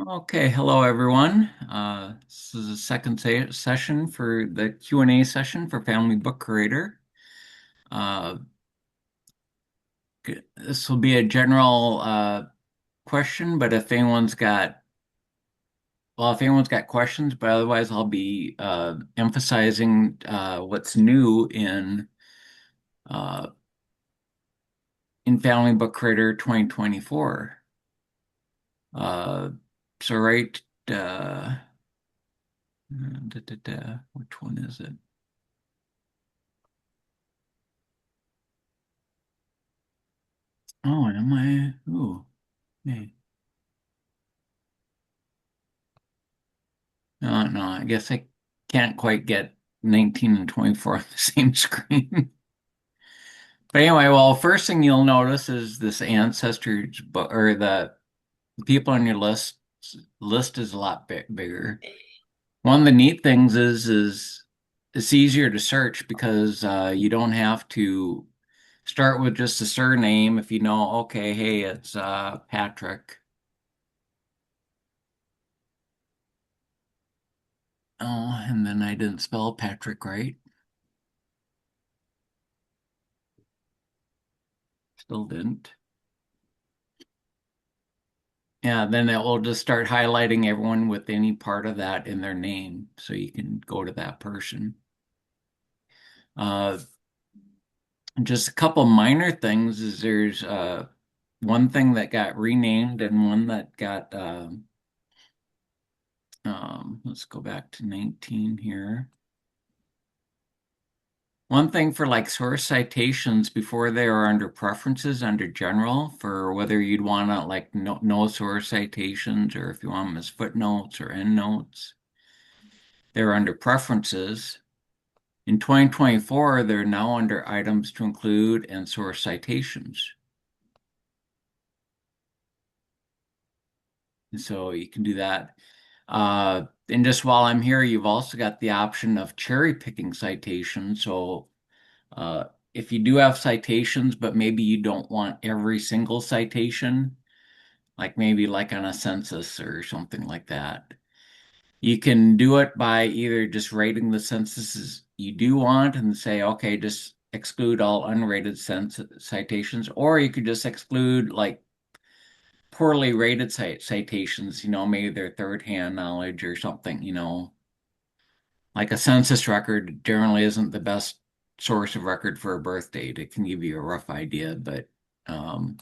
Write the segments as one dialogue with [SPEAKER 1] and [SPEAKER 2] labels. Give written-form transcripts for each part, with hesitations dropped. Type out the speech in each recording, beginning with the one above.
[SPEAKER 1] Okay, hello everyone. This is the second session for the Q&A session for Family Book Creator. Uh, this will be a general question, but if anyone's got questions, but otherwise I'll be emphasizing what's new uh, in Family Book Creator 2024. Uh, so right, uh, which one is it? Oh, am I? Ooh. Yeah. No, I guess I can't quite get 19 and 24 on the same screen. But anyway, well, first thing you'll notice is this ancestors book or the people on your list is a lot bigger. One of the neat things is it's easier to search because you don't have to start with just a surname if you know, okay, hey, it's Patrick. Oh, and then I didn't spell Patrick right. Still didn't. Yeah, then it will just start highlighting everyone with any part of that in their name, so you can go to that person. Uh, just a couple minor things is there's one thing that got renamed and one that got let's go back to 19 here. One thing for like source citations before they are under preferences under general for whether you'd want to like no source citations or if you want them as footnotes or endnotes. They're under preferences. In 2024, they're now under items to include and source citations. And so you can do that. And just while I'm here, you've also got the option of cherry picking citations. So uh, if you do have citations, but maybe you don't want every single citation, like maybe like on a census or something like that, you can do it by either just rating the censuses you do want and say, okay, just exclude all unrated citations, or you could just exclude like poorly rated citations, maybe they're third-hand knowledge or something, like a census record generally isn't the best source of record for a birth date. It can give you a rough idea, but um,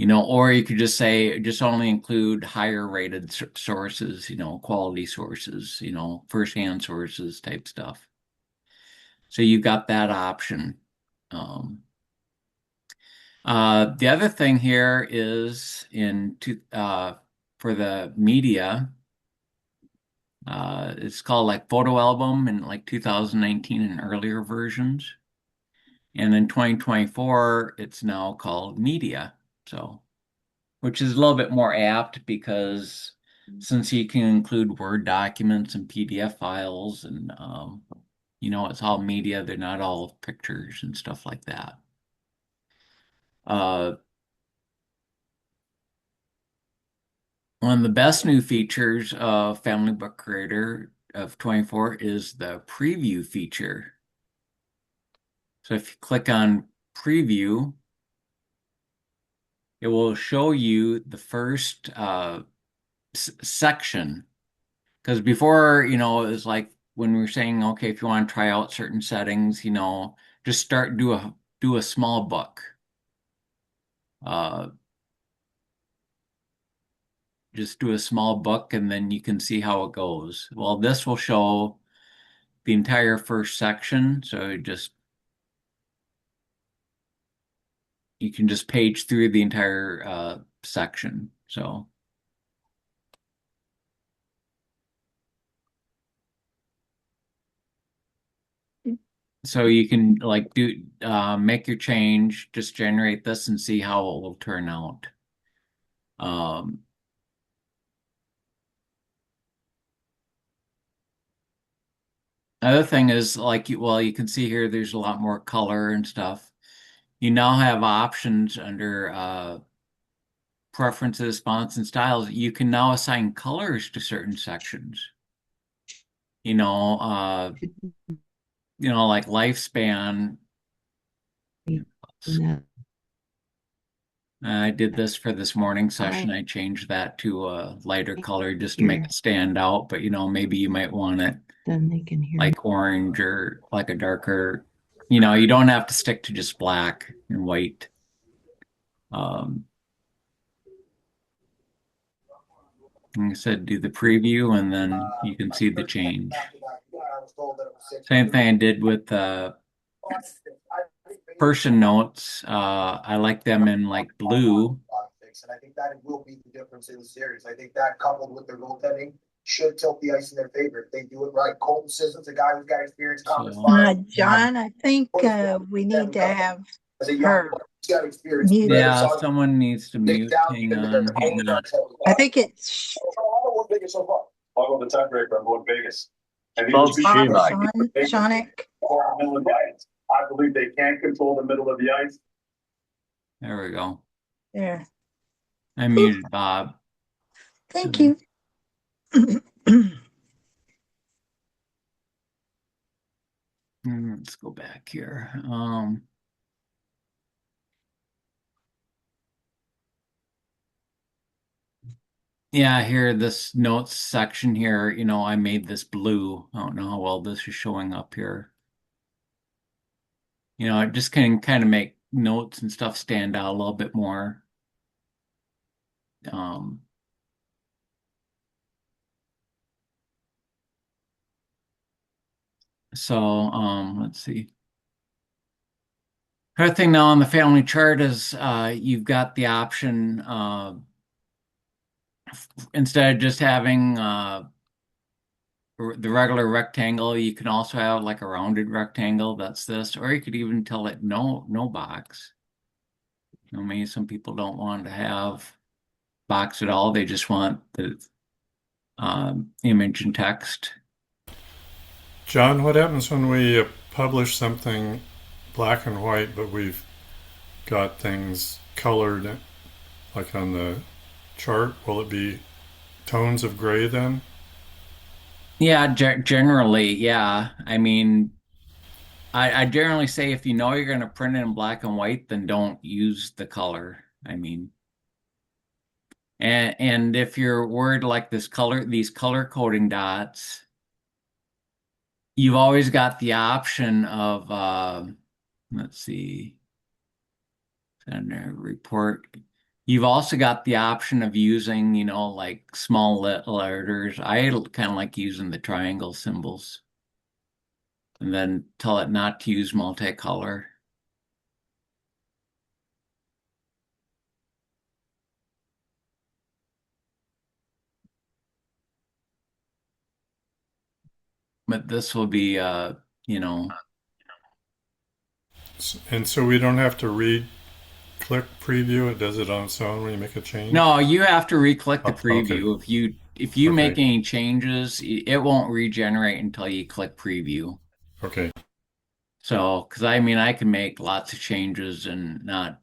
[SPEAKER 1] or you could just say, just only include higher rated sources, quality sources, firsthand sources type stuff. So you got that option. Um, the other thing here is for the media, it's called like photo album in like 2019 and earlier versions. And in 2024, it's now called media. So which is a little bit more apt because since you can include Word documents and PDF files and it's all media, they're not all pictures and stuff like that. Uh, One of the best new features of Family Book Creator of 24 is the preview feature. So if you click on preview, it will show you the first section. Because before, it was like when we were saying, okay, if you want to try out certain settings, just do a small book. Uh, just do a small book and then you can see how it goes. Well, this will show the entire first section, so you can just page through the entire section. So you can like make your change, just generate this and see how it will turn out. Um, Other thing is like you can see here there's a lot more color and stuff. You now have options under preferences, fonts, and styles, you can now assign colors to certain sections. You know, uh, like lifespan.
[SPEAKER 2] No,
[SPEAKER 1] I did this for this morning session.
[SPEAKER 2] I
[SPEAKER 1] I changed that to a lighter color just to make
[SPEAKER 2] hear
[SPEAKER 1] it stand out. But maybe you might want it
[SPEAKER 2] then they can hear me.
[SPEAKER 1] like orange or like a darker. You don't have to stick to just black and white. Um, like I said, do the preview and then you can see the change. Same thing I did with person notes. I like them in like blue.
[SPEAKER 3] And I think that will be the difference in the series. I think that coupled with their goaltending should tilt the ice in their favor if they do it right. Colton Sisson's a guy who's got experience conference
[SPEAKER 1] So
[SPEAKER 3] finals.
[SPEAKER 2] John, I think we need to have
[SPEAKER 3] As a young
[SPEAKER 2] her
[SPEAKER 3] player, he's got experience.
[SPEAKER 2] muted.
[SPEAKER 1] yeah, someone needs to mute. Hang on, hang on.
[SPEAKER 2] I think it's
[SPEAKER 3] Vegas so far. I'll go the tiebreaker. I'm going Vegas. And
[SPEAKER 4] Both she and I.
[SPEAKER 2] Shonick.
[SPEAKER 3] I believe they can't control the middle of the ice.
[SPEAKER 1] There we go.
[SPEAKER 2] There.
[SPEAKER 1] I muted Bob.
[SPEAKER 2] Thank
[SPEAKER 1] So,
[SPEAKER 2] you.
[SPEAKER 1] let's go back here. Yeah, here, this notes section here, I made this blue. I don't know how well this is showing up here. It just can kind of make notes and stuff stand out a little bit more. Um, let's see. Other thing now on the family chart is you've got the option instead of just having the regular rectangle, you can also have like a rounded rectangle. That's this, or you could even tell it no box. Maybe some people don't want to have box at all. They just want the image and text.
[SPEAKER 5] John, what happens when we publish something black and white, but we've got things colored, like on the chart? Will it be tones of gray then?
[SPEAKER 1] Yeah, generally, yeah. I mean, I generally say if you know you're going to print it in black and white, then don't use the color. I mean, and if you're worried like these color coding dots, you've always got the option of let's see, report. You've also got the option of using, like small letters. I kind of like using the triangle symbols, and then tell it not to use multicolor. But this will be, you know,
[SPEAKER 5] And so we don't have to read click preview. It does it on its own when you make a change.
[SPEAKER 1] no, you have to re-click the
[SPEAKER 5] Okay.
[SPEAKER 1] preview. If you make
[SPEAKER 5] Okay.
[SPEAKER 1] any changes, it won't regenerate until you click preview.
[SPEAKER 5] Okay.
[SPEAKER 1] So, because I mean, I can make lots of changes and not,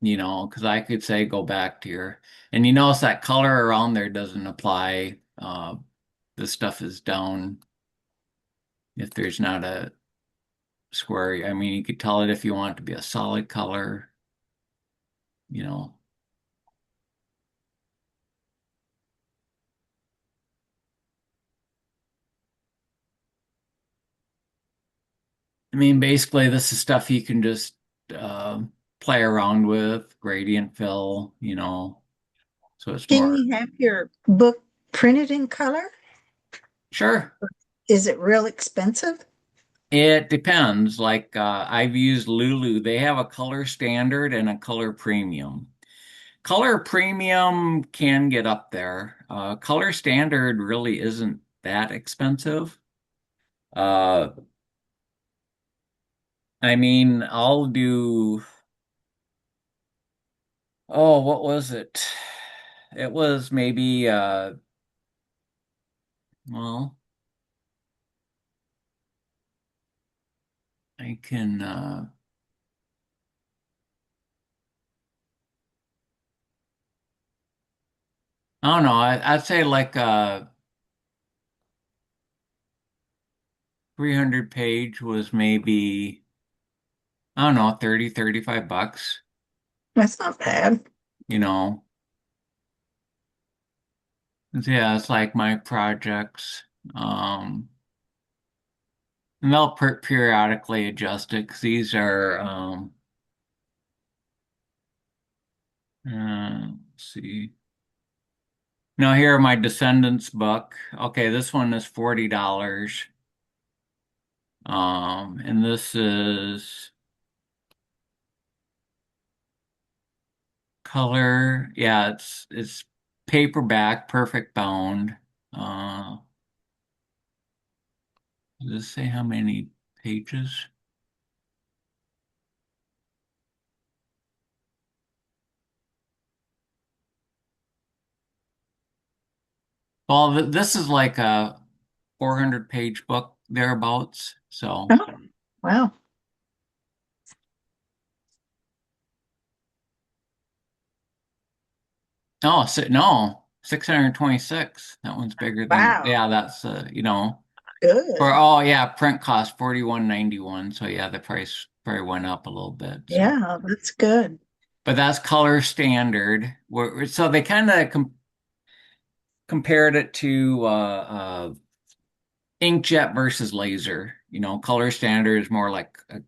[SPEAKER 1] because I could say go back to your, and you notice that color around there doesn't apply. This stuff is down if there's not a square. I mean, you could tell it if you want it to be a solid color, you know. I mean, basically, this is stuff you can just uh, play around with, gradient fill, so it's
[SPEAKER 2] Can
[SPEAKER 1] more.
[SPEAKER 2] you have your book printed in color?
[SPEAKER 1] Sure.
[SPEAKER 2] Is it real expensive?
[SPEAKER 1] It depends. Like I've used Lulu. They have a color standard and a color premium. Color premium can get up there. Color standard really isn't that expensive. Uh, I mean, I'll do, oh, what was it? It was maybe, well, I can, I don't know. I'd say like 300 page was maybe, I don't know, 30, $35,
[SPEAKER 2] That's not bad.
[SPEAKER 1] you know. Yeah, it's like my projects. Um, and they'll periodically adjust it because these are, let's see. Now here are my Descendants book. Okay, this one is $40. And this is color. Yeah, it's paperback, perfect bound. Uh, does it say how many pages? Well, this is like a 400 page book thereabouts. So,
[SPEAKER 2] Oh, wow.
[SPEAKER 1] no, 626. That one's bigger than,
[SPEAKER 2] Wow.
[SPEAKER 1] yeah, that's for,
[SPEAKER 2] Good.
[SPEAKER 1] oh yeah, print cost 41.91. So yeah, the price probably went up a little bit. So,
[SPEAKER 2] Yeah, that's good.
[SPEAKER 1] but that's color standard. So they kind of compared it to inkjet versus laser. Color standard is more like a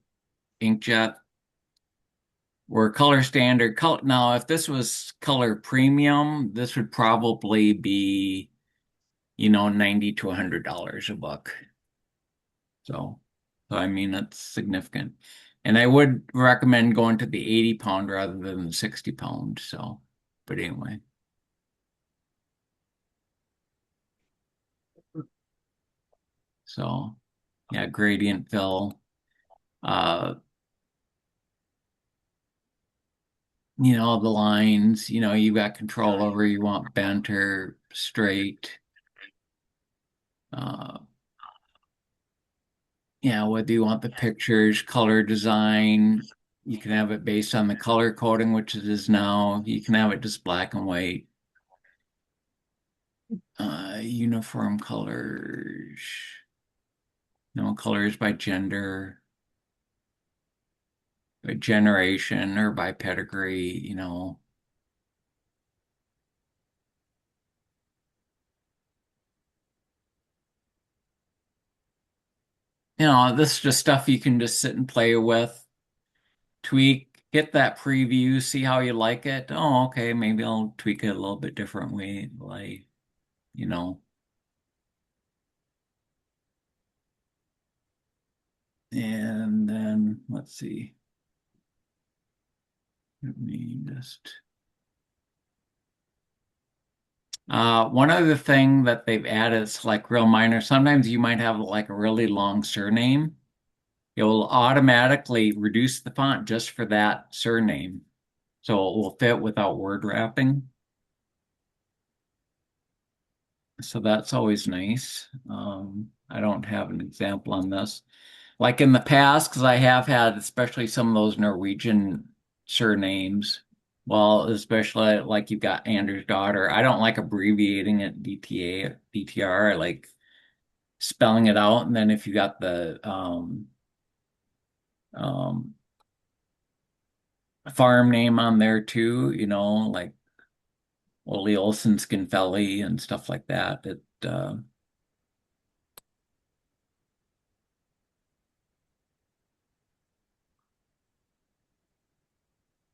[SPEAKER 1] inkjet, where color standard color. Now, if this was color premium, this would probably be, 90 to $100 a book. So I mean, that's significant. And I would recommend going to the 80 pound rather than the 60 pound. So, but anyway, so yeah, gradient fill. Uh, the lines, you've got control over, you want bent or straight. Uh, whether you want the pictures, color design, you can have it based on the color coding, which it is now. You can have it just black and white. Uniform colors, no colors by gender, by generation, or by pedigree. This is just stuff you can just sit and play with, tweak, hit that preview, see how you like it. Oh, okay, maybe I'll tweak it a little bit different way, like, you know. And then let's see. Let me just one other thing that they've added is like real minor. Sometimes you might have like a really long surname. It will automatically reduce the font just for that surname. So it will fit without word wrapping. So that's always nice. I don't have an example on this. Like in the past, because I have had especially some of those Norwegian surnames. Well, especially like you've got Anders' daughter. I don't like abbreviating it DTA, DTR. I like spelling it out. And then if you got the um, farm name on there too, like Ole Olsen Skinfelli and stuff like that,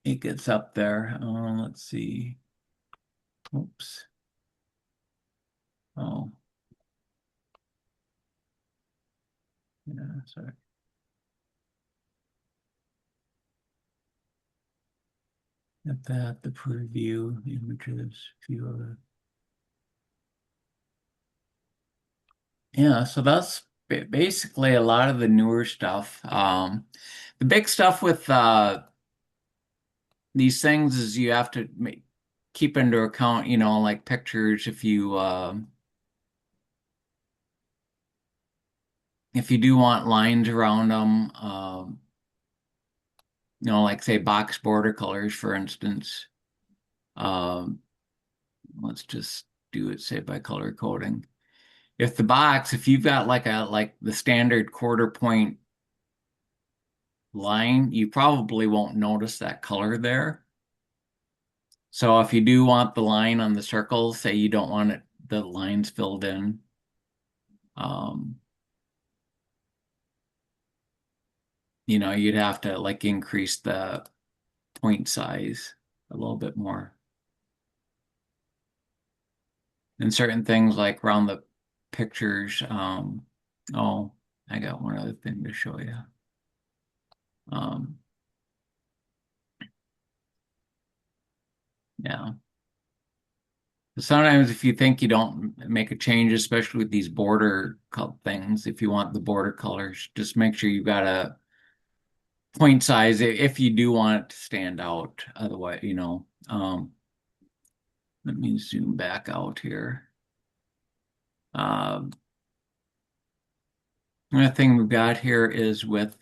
[SPEAKER 1] it gets up there. Let's see. Oops. Oh, yeah, sorry. At that, the preview images, few other. Yeah, so that's basically a lot of the newer stuff. The big stuff with these things is you have to keep into account, like pictures. If you do want lines around them, like say box border colors, for instance. Um, let's just do it, say, by color coding. If you've got like the standard quarter point line, you probably won't notice that color there. So if you do want the line on the circle, say you don't want the lines filled in, um, you'd have to like increase the point size a little bit more. And certain things like around the pictures, oh, I got one other thing to show you. Um, yeah. Sometimes if you think you don't make a change, especially with these border things, if you want the border colors, just make sure you've got a point size if you do want it to stand out. Otherwise, let me zoom back out here. Another thing we've got here is with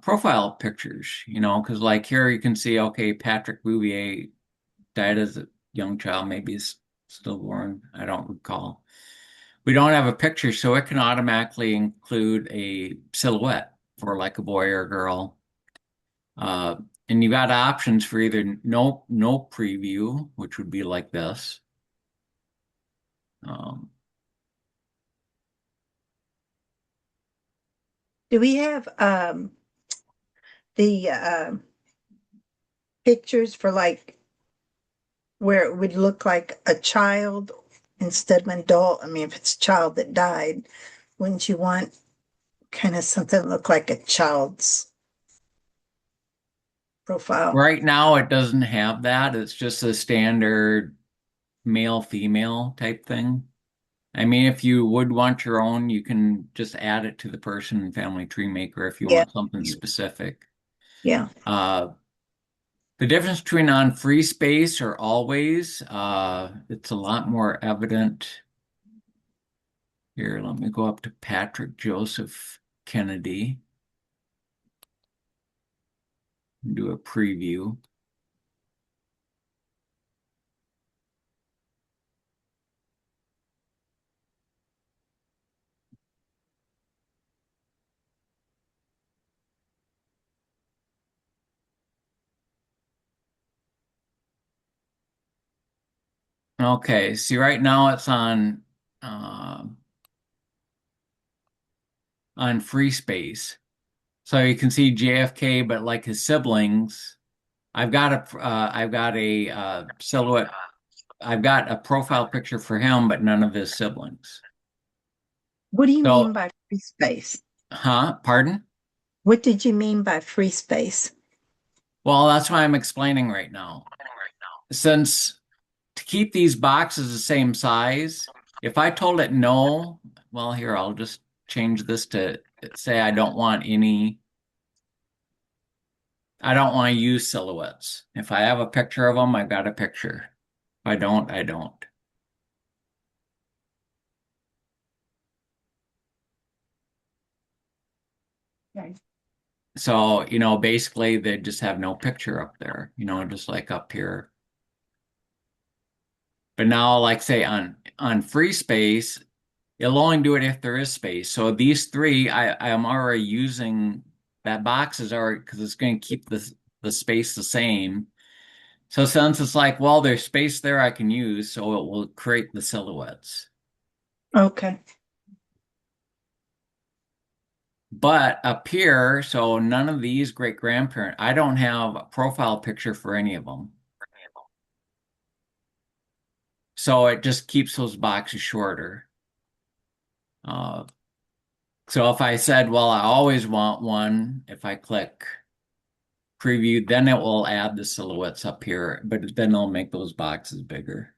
[SPEAKER 1] profile pictures, because like here you can see, okay, Patrick Bouvier died as a young child, maybe he's stillborn, I don't recall. We don't have a picture, so it can automatically include a silhouette for like a boy or a girl. And you got options for either no preview, which would be like this. Um,
[SPEAKER 2] Do we have the pictures for like where it would look like a child instead of an adult? I mean, if it's a child that died, wouldn't you want kind of something that look like a child's profile?
[SPEAKER 1] right now, it doesn't have that. It's just a standard male female type thing. I mean, if you would want your own, you can just add it to the person in Family Tree Maker if you
[SPEAKER 2] Yeah,
[SPEAKER 1] want something specific.
[SPEAKER 2] yeah.
[SPEAKER 1] Uh, the difference between on free space or always, it's a lot more evident. Here, let me go up to Patrick Joseph Kennedy and do a preview. Okay, see right now it's uh, on free space. So you can see JFK, but like his siblings, I've got a silhouette. I've got a profile picture for him, but none of his siblings.
[SPEAKER 2] What do you mean
[SPEAKER 1] So,
[SPEAKER 2] by free space?
[SPEAKER 1] pardon?
[SPEAKER 2] What did you mean by free space?
[SPEAKER 1] Well, that's why I'm explaining right now. Since to keep these boxes the same size, if I told it no, well, here, I'll just change this to say I don't want to use silhouettes. If I have a picture of them, I've got a picture. If I don't, I don't.
[SPEAKER 2] Okay.
[SPEAKER 1] So, basically they just have no picture up there, just like up here. But now, like say on free space, it'll only do it if there is space. So these three, I am already using that box is already because it's going to keep the space the same. So since it's like, well, there's space there I can use, so it will create the silhouettes.
[SPEAKER 2] Okay.
[SPEAKER 1] But up here, so none of these great grandparent, I don't have a profile picture for any of them. So it just keeps those boxes shorter. Uh, so if I said, well, I always want one, if I click preview, then it will add the silhouettes up here, but then it'll make those boxes bigger.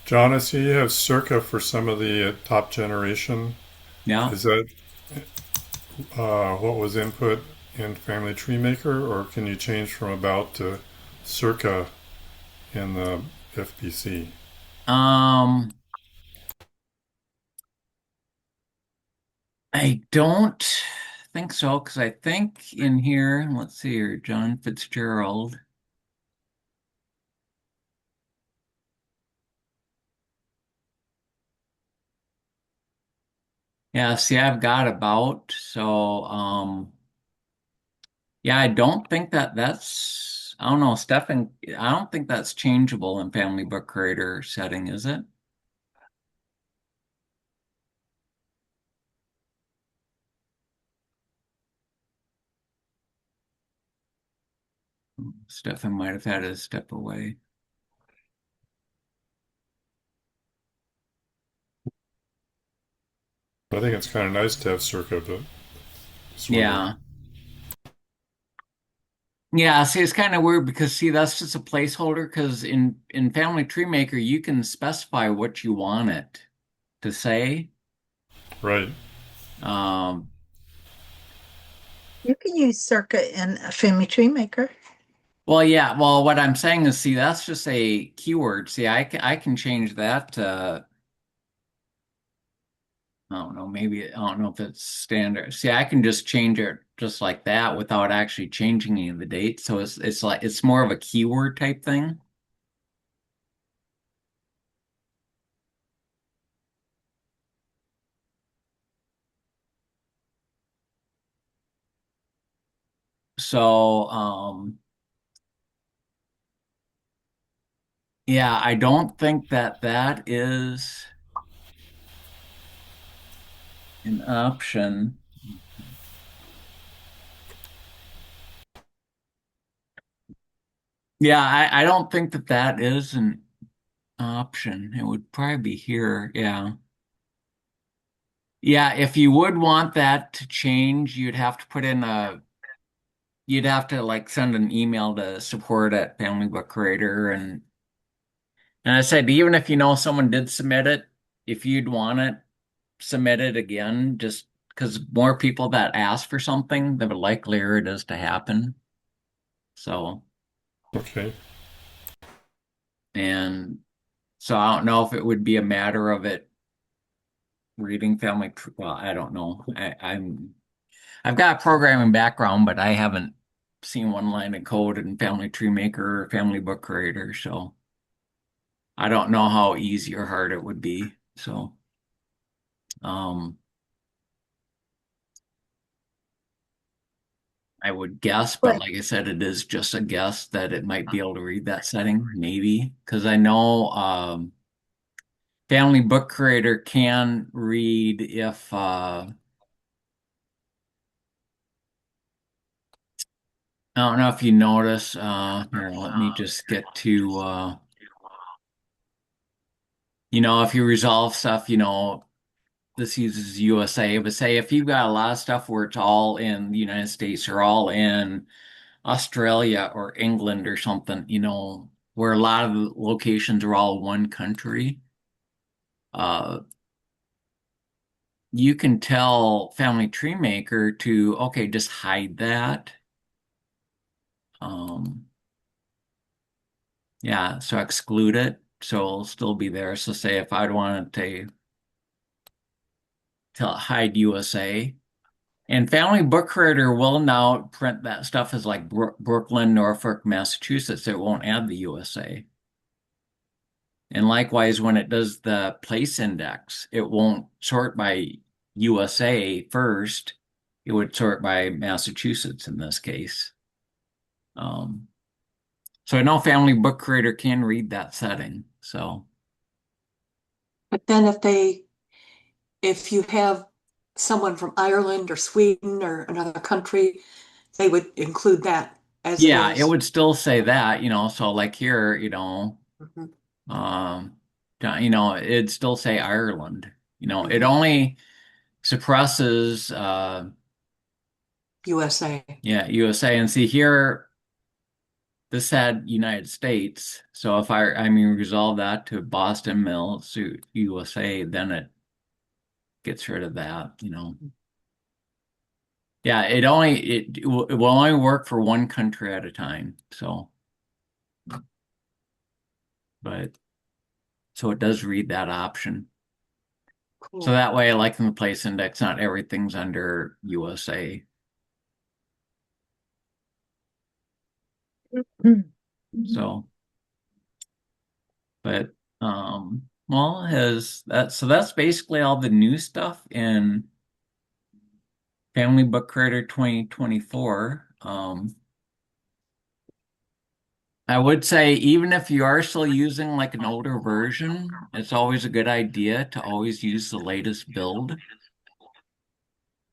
[SPEAKER 5] John, I see you have Circa for some of the top generation.
[SPEAKER 1] Yeah.
[SPEAKER 5] Is that what was input in Family Tree Maker, or can you change from about to Circa in the FBC?
[SPEAKER 1] Um, I don't think so, because I think in here, let's see here, John Fitzgerald. Yeah, see, I've got about, so, yeah, I don't think I don't know, Stefan, I don't think that's changeable in Family Book Creator setting, is it? Stefan might have had to step away.
[SPEAKER 5] I think it's kind of nice to have Circa, but just wondering.
[SPEAKER 1] Yeah. Yeah, see, it's kind of weird because see, that's just a placeholder because in Family Tree Maker you can specify what you want it to say.
[SPEAKER 5] Right.
[SPEAKER 1] Um,
[SPEAKER 2] You can use Circa in a Family Tree Maker.
[SPEAKER 1] well, yeah, well, what I'm saying is, see, that's just a keyword. See, I can change that to, I don't know, maybe, I don't know if it's standard. See, I can just change it just like that without actually changing any of the dates. So it's like, it's more of a keyword type thing. So, yeah, I don't think that that is an option. Yeah, I don't think that that is an option. It would probably be here. Yeah. Yeah, if you would want that to change, you'd have to like send an email to support at Family Book Creator and I said even if you know someone did submit it, if you'd want it submitted again, just because more people that ask for something, the likelier it is to happen. So,
[SPEAKER 5] Okay.
[SPEAKER 1] and so I don't know if it would be a matter of it reading well, I don't know. I've got a programming background, but I haven't seen one line of code in Family Tree Maker or Family Book Creator, so I don't know how easy or hard it would be. So, um, I would guess, but
[SPEAKER 2] But
[SPEAKER 1] like I said, it is just a guess that it might be able to read that setting, maybe, because I know Family Book Creator can read if I don't know if you notice. Here, let me just get to if you resolve stuff, this uses USA, but say if you've got a lot of stuff where it's all in the United States or all in Australia or England or something, where a lot of the locations are all one country, uh, you can tell Family Tree Maker to, okay, just hide that. Um, yeah, so exclude it. So it'll still be there. So say if I'd wanted to tell it hide USA. And Family Book Creator will now print that stuff as like Brooklyn, Norfolk, Massachusetts. It won't add the USA. And likewise, when it does the place index, it won't sort by USA first. It would sort by Massachusetts in this case. Um, so I know Family Book Creator can read that setting. So
[SPEAKER 4] But then if you have someone from Ireland or Sweden or another country, they would include that as it
[SPEAKER 1] yeah, it
[SPEAKER 4] is.
[SPEAKER 1] would still say that, so like here,
[SPEAKER 4] Mhm.
[SPEAKER 1] um, it'd still say Ireland. It
[SPEAKER 4] Mhm.
[SPEAKER 1] only suppresses
[SPEAKER 4] USA.
[SPEAKER 1] yeah, USA and see here this had United States. So if resolve that to Boston Mill suit USA, then it gets rid of that. Yeah, it will only work for one country at a time. So but so it does read that option. So
[SPEAKER 4] Cool.
[SPEAKER 1] that way, like in the place index, not everything's under USA. So, but well, has that so that's basically all the new stuff in Family Book Creator 2024. I would say even if you are still using like an older version, it's always a good idea to always use the latest build,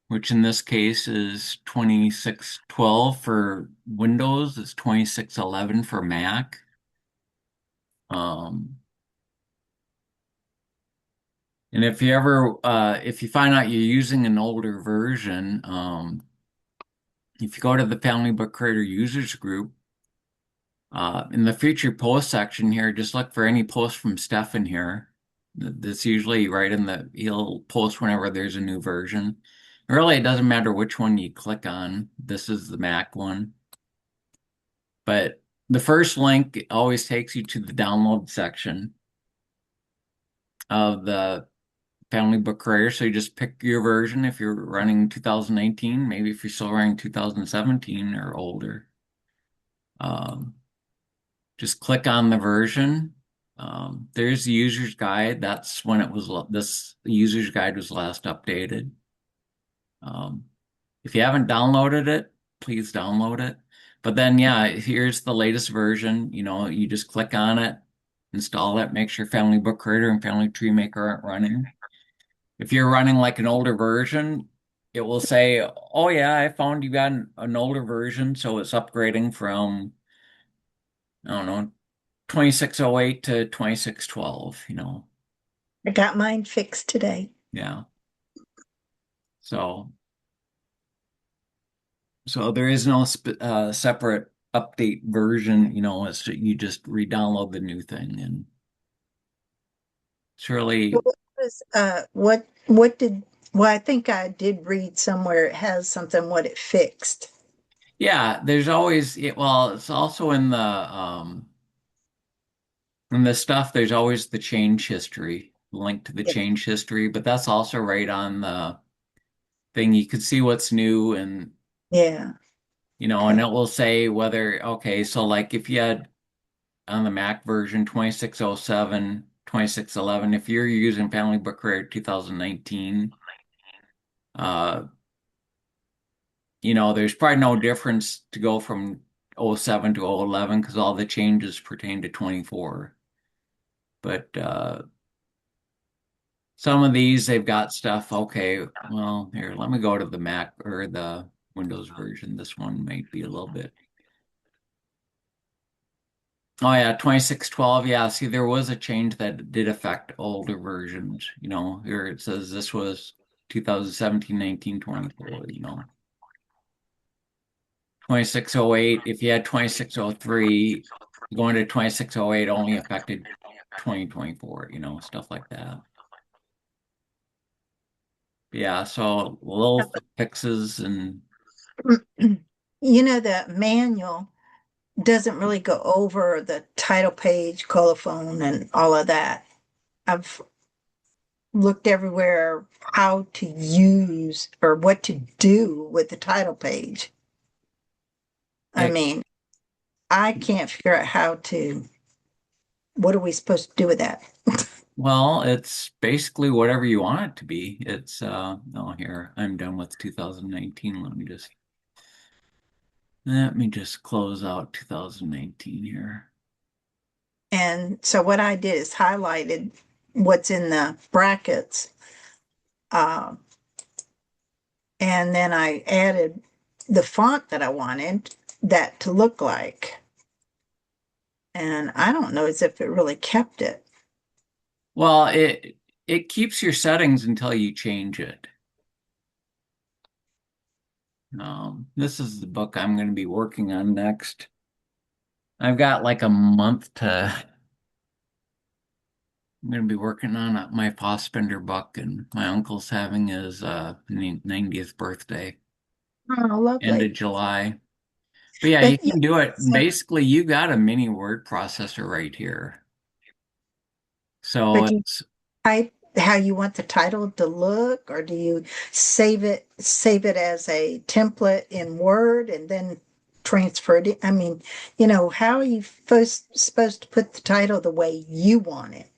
[SPEAKER 1] which in this case is 2612 for Windows, it's 2611 for Mac. Um, and if you find out you're using an older version, if you go to the Family Book Creator users group, in the featured post section here, just look for any post from Stefan here. That's usually right he'll post whenever there's a new version. Really, it doesn't matter which one you click on. This is the Mac one. But the first link always takes you to the download section of the Family Book Creator. So you just pick your version if you're running 2019, maybe if you're still running 2017 or older. Um, just click on the version. There's the user's guide. That's when this user's guide was last updated. Um, if you haven't downloaded it, please download it. But then, yeah, here's the latest version. You just click on it, install it, make sure Family Book Creator and Family Tree Maker aren't running. If you're running like an older version, it will say, "Oh yeah, I found you got an older version, so it's upgrading from I don't know 2608 to 2612."
[SPEAKER 2] I got mine fixed today.
[SPEAKER 1] Yeah. So there is no separate update version. You just re-download the new thing, and surely,
[SPEAKER 2] What did, well, I think I did read somewhere it has something what it fixed.
[SPEAKER 1] yeah. There's always well, it's also in the stuff. There's always the change history, link to the
[SPEAKER 2] Yeah.
[SPEAKER 1] change history, but that's also right on the thing. You can see what's new, and
[SPEAKER 2] Yeah.
[SPEAKER 1] and
[SPEAKER 2] Okay.
[SPEAKER 1] it will say whether okay. So like if you had on the Mac version 2607, 2611. If you're using Family Book Creator 2019, uh, there's probably no difference to go from '07 to '11 because all the changes pertain to 24. But some of these, they've got stuff. Okay, well, here, let me go to the Mac or the Windows version. This one might be a little bit. Oh yeah, 2612. Yeah, see, there was a change that did affect older versions. Here it says this was 2017, 19, 24. 2608. If you had 2603, going to 2608 only affected 2024, stuff like that. Yeah, so little fixes and
[SPEAKER 2] The manual doesn't really go over the title page, colophon, and all of that. I've looked everywhere how to use or what to do with the title page. I
[SPEAKER 1] it,
[SPEAKER 2] mean, I can't figure out what are we supposed to do with that?
[SPEAKER 1] well, it's basically whatever you want it to be. Oh, here, I'm done with 2019. Let me just close out 2019 here.
[SPEAKER 2] And so what I did is highlighted what's in the brackets. Uh, and then I added the font that I wanted that to look like. And I don't know as if it really kept it.
[SPEAKER 1] Well, it keeps your settings until you change it. This is the book I'm going to be working on next. I've got like a month to. I'm going to be working on my Fassbender book, and my uncle's having his 90th birthday,
[SPEAKER 2] Oh,
[SPEAKER 1] end of
[SPEAKER 2] lovely.
[SPEAKER 1] July. But yeah, you
[SPEAKER 2] But
[SPEAKER 1] can do it.
[SPEAKER 2] so,
[SPEAKER 1] Basically, you got a mini word processor right here. So
[SPEAKER 2] but you
[SPEAKER 1] it's
[SPEAKER 2] type how you want the title to look, or do you save it as a template in Word and then transfer it? I mean, how are you supposed to put the title the way you want it?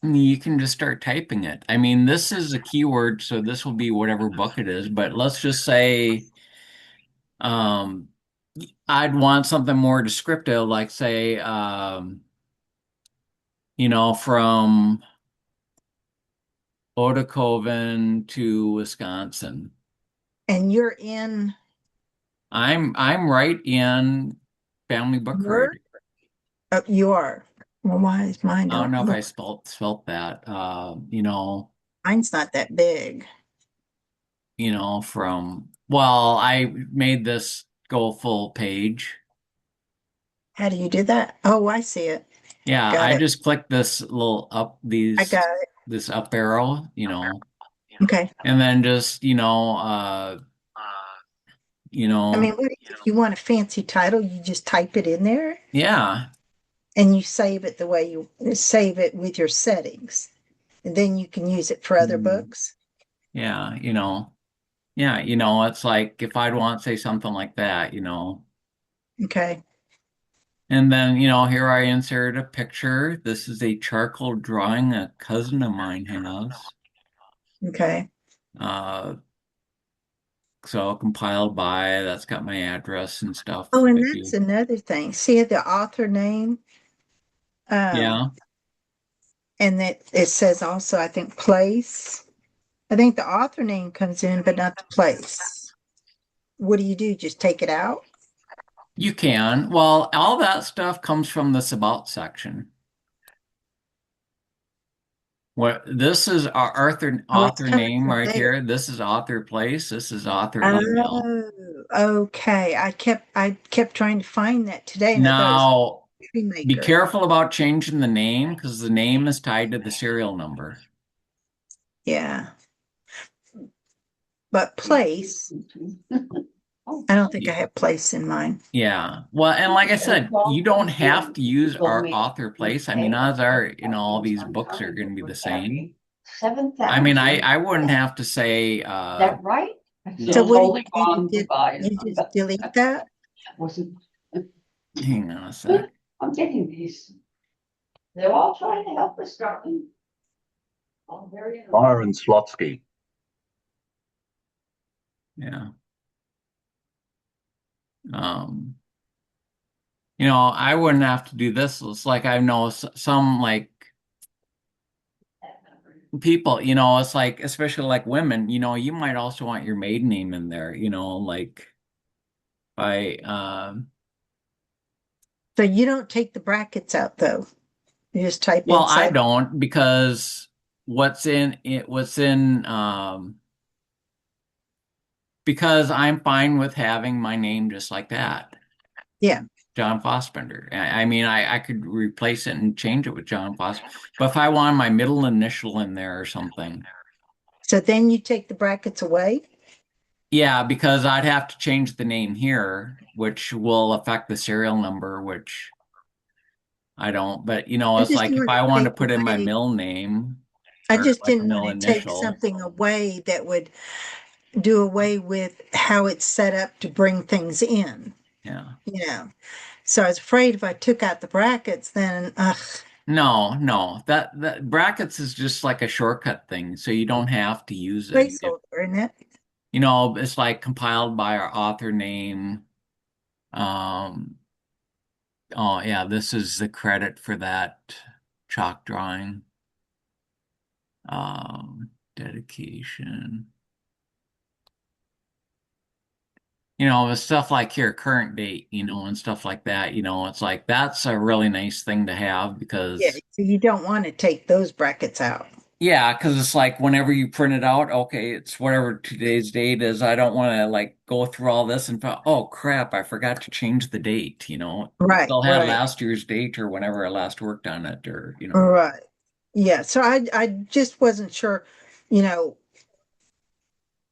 [SPEAKER 1] You can just start typing it. I mean, this is a keyword, so this will be whatever book it is, but let's just say um I'd want something more descriptive, like say from Otacoven to Wisconsin.
[SPEAKER 2] And you're in
[SPEAKER 1] I'm right in Family Book
[SPEAKER 2] Word?
[SPEAKER 1] Writer.
[SPEAKER 2] You are. Well, why is mine
[SPEAKER 1] I don't
[SPEAKER 2] don't
[SPEAKER 1] know if I
[SPEAKER 2] look?
[SPEAKER 1] spelt that.
[SPEAKER 2] Mine's not that big.
[SPEAKER 1] I made this go full page.
[SPEAKER 2] How do you do that? Oh, I see it.
[SPEAKER 1] Yeah,
[SPEAKER 2] Got
[SPEAKER 1] I
[SPEAKER 2] it.
[SPEAKER 1] just clicked this little up
[SPEAKER 2] I got it.
[SPEAKER 1] this up arrow,
[SPEAKER 2] Okay.
[SPEAKER 1] and then just, you
[SPEAKER 2] I
[SPEAKER 1] know,
[SPEAKER 2] mean, if you want a fancy title, you just type it in there
[SPEAKER 1] yeah,
[SPEAKER 2] and you save it the way you save it with your settings. And then you can use it for other
[SPEAKER 1] mm,
[SPEAKER 2] books.
[SPEAKER 1] yeah, it's like if I'd want to say something like that.
[SPEAKER 2] Okay.
[SPEAKER 1] And then, here I insert a picture. This is a charcoal drawing a cousin of mine has.
[SPEAKER 2] Okay.
[SPEAKER 1] Uh, so compiled by, that's got my address and
[SPEAKER 2] Oh,
[SPEAKER 1] stuff.
[SPEAKER 2] and
[SPEAKER 1] I
[SPEAKER 2] that's
[SPEAKER 1] do.
[SPEAKER 2] another thing. See the author name? Um,
[SPEAKER 1] Yeah.
[SPEAKER 2] and that it says also, I think, place. I think the author name comes in, but not the place. What do? Just take it out?
[SPEAKER 1] You can. Well, all that stuff comes from this about section. What this is our
[SPEAKER 2] Oh, it's
[SPEAKER 1] author
[SPEAKER 2] coming
[SPEAKER 1] name
[SPEAKER 2] from
[SPEAKER 1] right
[SPEAKER 2] there.
[SPEAKER 1] here. This is author place. This is author email.
[SPEAKER 2] Oh, okay. I kept trying to find that today, and I thought it was
[SPEAKER 1] Now,
[SPEAKER 2] Tree
[SPEAKER 1] be
[SPEAKER 2] Maker.
[SPEAKER 1] careful about changing the name because the name is tied to the serial number.
[SPEAKER 2] Yeah, but place. I don't think I have place in mine.
[SPEAKER 1] Yeah. Well, and like I said, you don't have to use our author place. I mean, odds are, all these books are going to be the same. I mean, I wouldn't have to say,
[SPEAKER 6] That right?
[SPEAKER 2] So
[SPEAKER 6] Still
[SPEAKER 2] what do you
[SPEAKER 6] holding
[SPEAKER 2] do?
[SPEAKER 6] on to buy it.
[SPEAKER 2] You just delete that?
[SPEAKER 6] Wasn't,
[SPEAKER 1] hang on a sec.
[SPEAKER 6] I'm getting these. They're all trying to help us, darling. All very.
[SPEAKER 7] Byron Slotsky.
[SPEAKER 1] Yeah. Um, I wouldn't have to do this. It's like I know some like people, it's like, especially like women, you might also want your maiden name in there, like by,
[SPEAKER 2] So you don't take the brackets out though. You just type
[SPEAKER 1] well, I
[SPEAKER 2] inside.
[SPEAKER 1] don't because because I'm fine with having my name just like that.
[SPEAKER 2] Yeah.
[SPEAKER 1] John Fossbender. I mean, I could replace it and change it with John Foss, but if I want my middle initial in there or something,
[SPEAKER 2] So then you take the brackets away.
[SPEAKER 1] yeah, because I'd have to change the name here, which will affect the serial number, which I don't. But
[SPEAKER 2] I
[SPEAKER 1] it's
[SPEAKER 2] just
[SPEAKER 1] like
[SPEAKER 2] didn't
[SPEAKER 1] if
[SPEAKER 2] want
[SPEAKER 1] I
[SPEAKER 2] to
[SPEAKER 1] wanted
[SPEAKER 2] take
[SPEAKER 1] to put in my
[SPEAKER 2] away.
[SPEAKER 1] middle name
[SPEAKER 2] I
[SPEAKER 1] or
[SPEAKER 2] just
[SPEAKER 1] like a
[SPEAKER 2] didn't want
[SPEAKER 1] middle
[SPEAKER 2] to take
[SPEAKER 1] initial,
[SPEAKER 2] something away that would do away with how it's set up to bring things in,
[SPEAKER 1] yeah.
[SPEAKER 2] you know. So I was afraid if I took out the brackets, then
[SPEAKER 1] No, no, that brackets is just like a shortcut thing, so you don't have to use it.
[SPEAKER 2] placeholder, isn't it?
[SPEAKER 1] It's like compiled by our author name. Um, oh yeah, this is the credit for that chalk drawing. Dedication. With stuff like here, current date, and stuff like that, it's like that's a really nice thing to have
[SPEAKER 2] Yeah.
[SPEAKER 1] because
[SPEAKER 2] So you don't want to take those brackets out.
[SPEAKER 1] yeah, because it's like whenever you print it out, okay, it's whatever today's date is. I don't want to like go through all this and oh crap, I forgot to change the date, It
[SPEAKER 2] Right,
[SPEAKER 1] still had
[SPEAKER 2] right,
[SPEAKER 1] last year's date or whenever I last worked on it or.
[SPEAKER 2] right. Yeah. So I just wasn't sure, you know,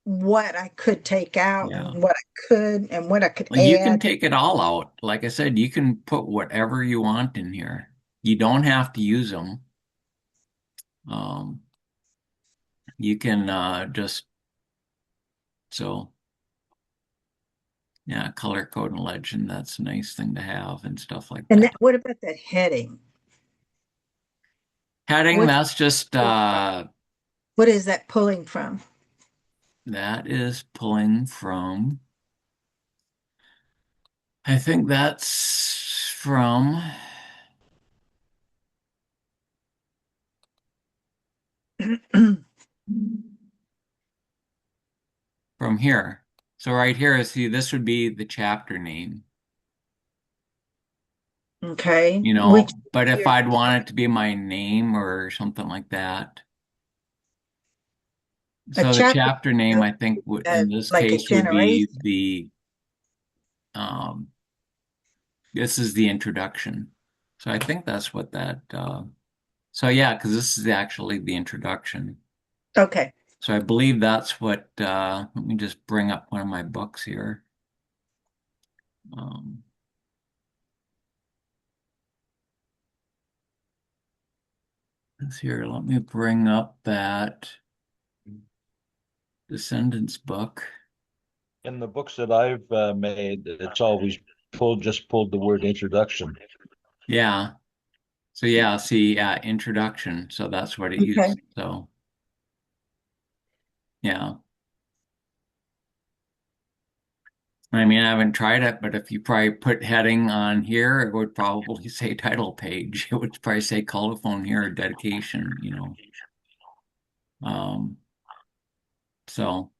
[SPEAKER 2] what I could take out
[SPEAKER 1] Yeah.
[SPEAKER 2] and what I could and what I could
[SPEAKER 1] Well, you can
[SPEAKER 2] add.
[SPEAKER 1] take it all out. Like I said, you can put whatever you want in here. You don't have to use them. Um, you can just so yeah, color code and legend, that's a nice thing to have and stuff like
[SPEAKER 2] And
[SPEAKER 1] that.
[SPEAKER 2] that, what about that heading?
[SPEAKER 1] Heading,
[SPEAKER 2] What's
[SPEAKER 1] that's just
[SPEAKER 2] what is that pulling from?
[SPEAKER 1] that is pulling from, I think that's from here. So right here, see, this would be the chapter name,
[SPEAKER 2] Okay,
[SPEAKER 1] you
[SPEAKER 2] which
[SPEAKER 1] know, but if I'd want it to be my name or something like that.
[SPEAKER 2] a
[SPEAKER 1] So the
[SPEAKER 2] chapter,
[SPEAKER 1] chapter name, I think would, in this
[SPEAKER 2] like a
[SPEAKER 1] case would
[SPEAKER 2] generation.
[SPEAKER 1] be um, this is the introduction. So I think that's what that, so yeah, because this is actually the introduction.
[SPEAKER 2] Okay.
[SPEAKER 1] So I believe that's what, let me just bring up one of my books here. Um, let's here, let me bring up that Descendants book.
[SPEAKER 7] In the books that I've made, it's always pulled the word introduction.
[SPEAKER 1] Yeah. So yeah, see, introduction. So that's what it
[SPEAKER 2] Okay.
[SPEAKER 1] used. So yeah. I mean, I haven't tried it, but if you probably put heading on here, it would probably say title page. It would probably say colophone here, dedication, you know. Um, so,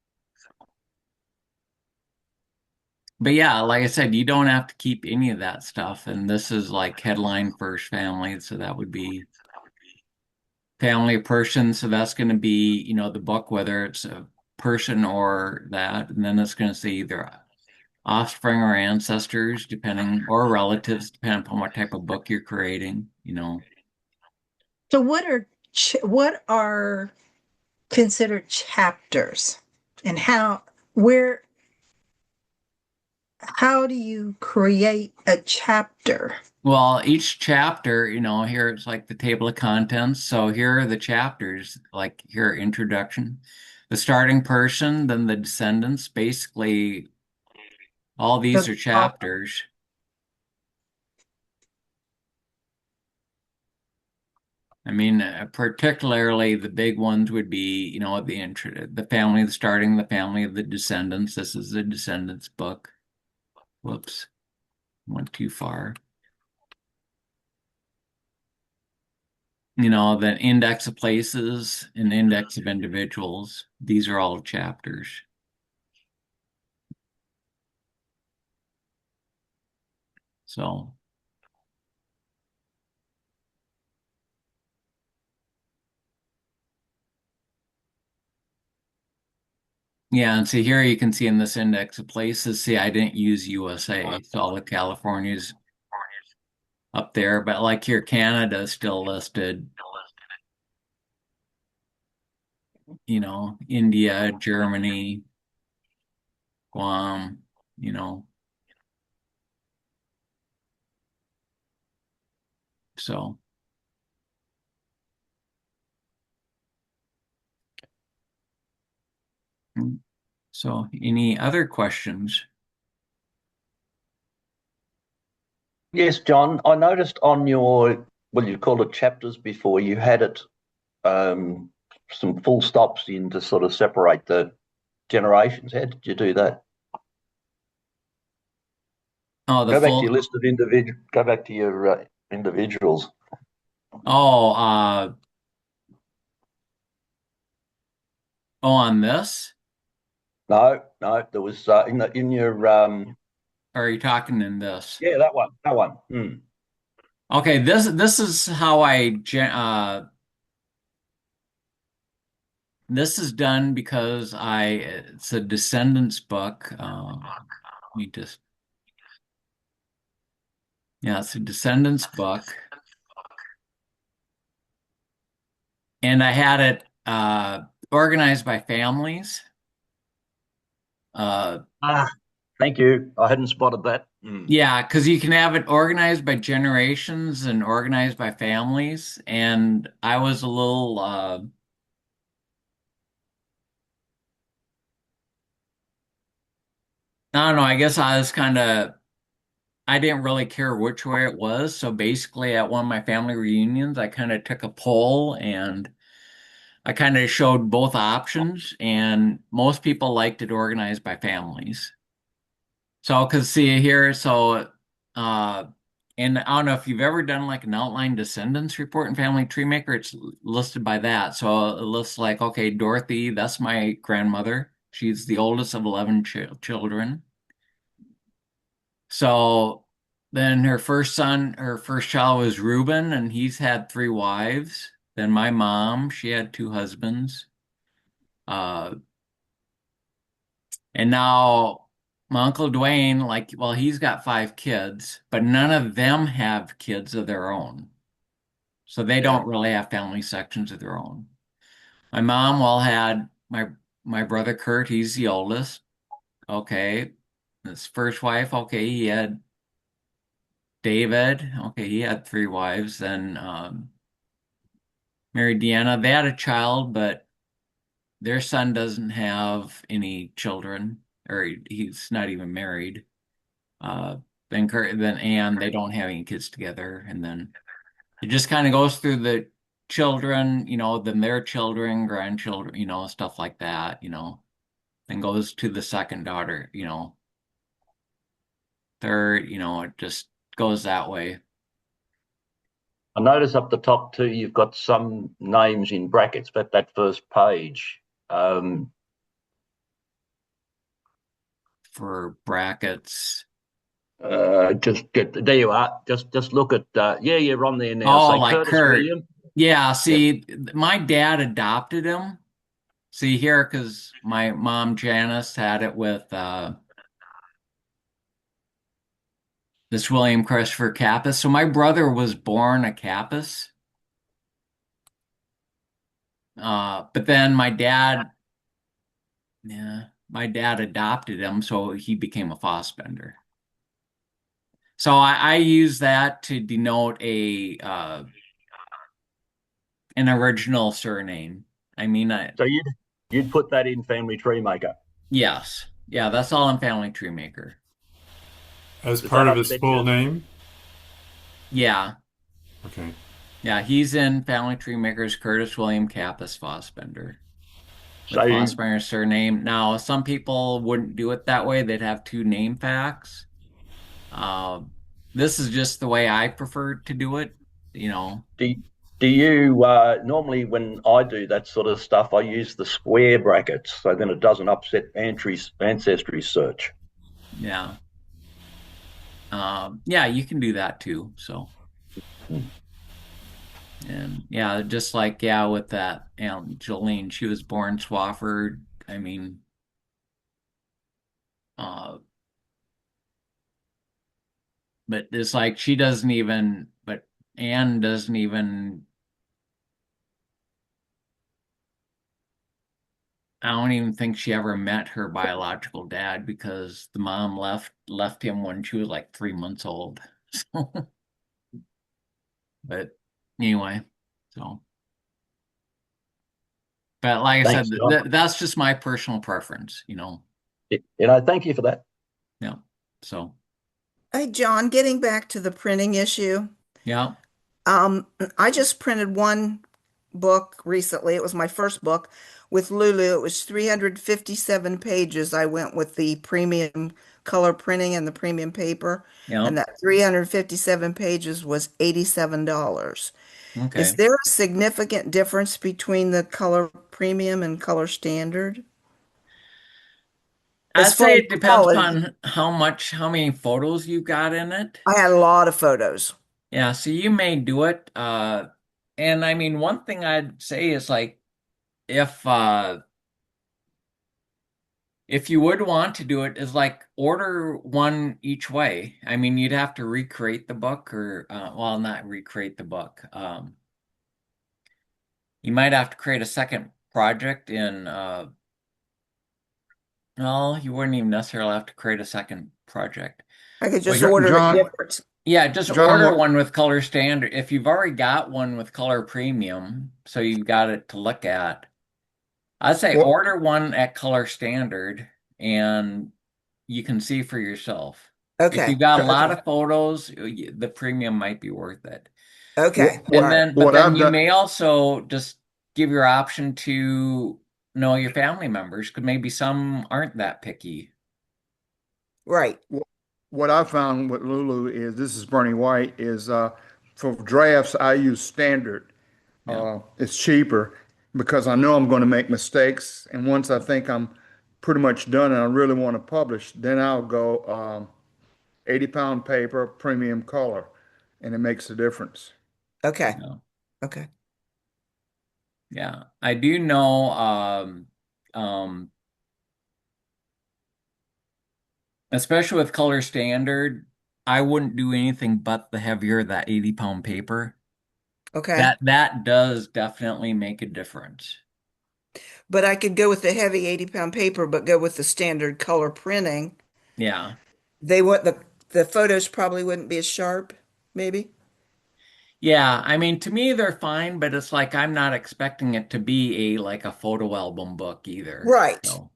[SPEAKER 1] but yeah, like I said, you don't have to keep any of that stuff. And this is like headline first family. So that would be family of person. So that's going to be, you know, the book, whether it's a person or that. And then it's going to say either offspring or ancestors, depending, or relatives, depending upon what type of book you're creating, you know.
[SPEAKER 2] So what are considered chapters, and where how do you create a chapter?
[SPEAKER 1] Well, each chapter, you know, here it's like the table of contents. So here are the chapters, like here, introduction, the starting person, then the descendants. Basically, all these
[SPEAKER 2] So
[SPEAKER 1] are chapters. I mean, particularly the big ones would be, you know, the intro, the family, the starting, the family of the descendants. This is the descendants book. Whoops, went too far. You know, the index of places and index of individuals. These are all chapters. So, yeah, and see here you can see in this index of places, see, I didn't use USA, so all the California's up there, but like here, Canada is still listed, you know, India, Germany, Guam, you know, so, so any other questions?
[SPEAKER 7] Yes, John, I noticed on your, well, you called it chapters before, you had it um, some full stops in to sort of separate the generations. How did you do that?
[SPEAKER 1] Oh, the
[SPEAKER 7] Go back to your
[SPEAKER 1] full,
[SPEAKER 7] list of go back to your individuals.
[SPEAKER 1] oh, oh, on this?
[SPEAKER 7] No, no, there was in your
[SPEAKER 1] Or are you talking in this?
[SPEAKER 7] yeah, that one, that one. Hmm.
[SPEAKER 1] Okay, this is how this is done because it's a descendants book. We just yeah, it's a descendants book, and I had it organized by families. Uh,
[SPEAKER 7] Ah, thank you. I hadn't spotted that. Hmm.
[SPEAKER 1] yeah, because you can have it organized by generations and organized by families, and I was a little I don't know, I guess I was kind of I didn't really care which way it was. So basically, at one of my family reunions, I kind of took a poll and I kind of showed both options, and most people liked it organized by families. So, because see here, uh, and I don't know if you've ever done like an outline descendants report in Family Tree Maker, it's listed by that. So it lists like, okay, Dorothy, that's my grandmother. She's the oldest of 11 children. So then her first child was Reuben, and he's had three wives. Then my mom, she had two husbands. Uh, and now my Uncle Dwayne, like, well, he's got five kids, but none of them have kids of their own. So they
[SPEAKER 8] Yeah.
[SPEAKER 1] don't really have family sections of their own. My mom, well, had my brother Kurt, he's the oldest. Okay. His first wife, okay, he had David. Okay, he had three wives. Then Mary Deanna, they had a child, but their son doesn't have any children, or he's not even married. Uh, then Anne, they don't have any kids together, and then it just kind of goes through the children, then their children, grandchildren, stuff like that, then goes to the second daughter, third, it just goes that way.
[SPEAKER 7] I notice up the top too, you've got some names in brackets, but that first page.
[SPEAKER 1] For brackets.
[SPEAKER 7] Just get there. You are. Just look at. Yeah, you're on there now.
[SPEAKER 1] Oh,
[SPEAKER 7] Say
[SPEAKER 1] like
[SPEAKER 7] Curtis
[SPEAKER 1] Kurt.
[SPEAKER 7] William.
[SPEAKER 1] Yeah,
[SPEAKER 7] Yep.
[SPEAKER 1] see, my dad adopted him. See here, because my mom Janice had it with this William Christopher Capus. So my brother was born a Capus. But then my dad adopted him, so he became a Fossbender. So I use that to denote an original surname. I mean,
[SPEAKER 7] So you'd put that in Family Tree Maker.
[SPEAKER 1] yes, yeah, that's all in Family Tree Maker.
[SPEAKER 5] As
[SPEAKER 7] Does
[SPEAKER 5] part
[SPEAKER 7] that
[SPEAKER 5] of his
[SPEAKER 7] upset
[SPEAKER 5] full
[SPEAKER 7] you?
[SPEAKER 5] name?
[SPEAKER 1] Yeah,
[SPEAKER 5] Okay.
[SPEAKER 1] yeah, he's in Family Tree Maker's Curtis William Capus Fossbender
[SPEAKER 7] So
[SPEAKER 1] with Fossbender's surname. Now, some people wouldn't do it that way; they'd have two name facts. Uh, this is just the way I prefer to do it, you know.
[SPEAKER 7] do do you normally when I do that sort of stuff, I use the square brackets so then it doesn't upset ancestry search.
[SPEAKER 1] Yeah. Yeah, you can do that too. So,
[SPEAKER 7] Hmm.
[SPEAKER 1] and yeah, just like, yeah, with that Aunt Jolene, she was born Swafford. I mean, uh, but it's like but Anne doesn't even, I don't even think she ever met her biological dad because the mom left him when she was like 3 months old. So, but anyway, so, but like I
[SPEAKER 7] Thanks,
[SPEAKER 1] said,
[SPEAKER 7] John.
[SPEAKER 1] that's just my personal preference.
[SPEAKER 7] Thank you for that.
[SPEAKER 1] Yeah. So,
[SPEAKER 8] Hey, John, getting back to the printing issue,
[SPEAKER 1] yeah,
[SPEAKER 8] um, I just printed one book recently. It was my first book with Lulu. It was 357 pages. I went with the premium color printing and the premium paper,
[SPEAKER 1] yeah.
[SPEAKER 8] and that 357 pages was $87. Is
[SPEAKER 1] Okay.
[SPEAKER 8] there a significant difference between the color premium and color standard as
[SPEAKER 1] I'd
[SPEAKER 8] far
[SPEAKER 1] say
[SPEAKER 8] as
[SPEAKER 1] it depends
[SPEAKER 8] quality?
[SPEAKER 1] upon how many photos you've got in it.
[SPEAKER 8] I had a lot of photos.
[SPEAKER 1] Yeah, so you may do it. And I mean, one thing I'd say is like if uh if you would want to do it is like order one each way. I mean, you'd have to recreate the book or well, not recreate the book. You might have to create a second project in well, you wouldn't even necessarily have to create a second project.
[SPEAKER 8] I could
[SPEAKER 1] Well,
[SPEAKER 8] just order it
[SPEAKER 9] John,
[SPEAKER 8] different.
[SPEAKER 1] yeah, just
[SPEAKER 9] John,
[SPEAKER 1] order one with color standard. If you've already got one with color premium, so you've got it to look at, I'd say
[SPEAKER 9] what,
[SPEAKER 1] order one at color standard and you can see for yourself. If
[SPEAKER 8] Okay.
[SPEAKER 1] you got a lot
[SPEAKER 8] Okay.
[SPEAKER 1] of photos, the premium might be worth it.
[SPEAKER 8] Okay. All
[SPEAKER 1] And
[SPEAKER 8] right.
[SPEAKER 1] but
[SPEAKER 3] what
[SPEAKER 1] then
[SPEAKER 3] I've
[SPEAKER 1] you
[SPEAKER 3] done,
[SPEAKER 1] may also just give your option to know your family members, because maybe some aren't that picky.
[SPEAKER 8] Right.
[SPEAKER 3] what I found with Lulu is, this is Bernie White, is for drafts, I use standard.
[SPEAKER 1] Yeah.
[SPEAKER 3] It's cheaper because I know I'm going to make mistakes. And once I think I'm pretty much done and I really want to publish, then I'll go 80-pound paper, premium color, and it makes a difference.
[SPEAKER 8] Okay.
[SPEAKER 1] Yeah.
[SPEAKER 8] Okay.
[SPEAKER 1] Yeah. I do know um especially with color standard, I wouldn't do anything but the heavier that 80-pound paper.
[SPEAKER 8] Okay.
[SPEAKER 1] That does definitely make a difference.
[SPEAKER 8] But I could go with the heavy 80-pound paper, but go with the standard color printing.
[SPEAKER 1] Yeah.
[SPEAKER 8] They want the photos probably wouldn't be as sharp, maybe.
[SPEAKER 1] Yeah, I mean, to me they're fine, but it's like I'm not expecting it to be a like a photo album book either.
[SPEAKER 8] Right.
[SPEAKER 1] So,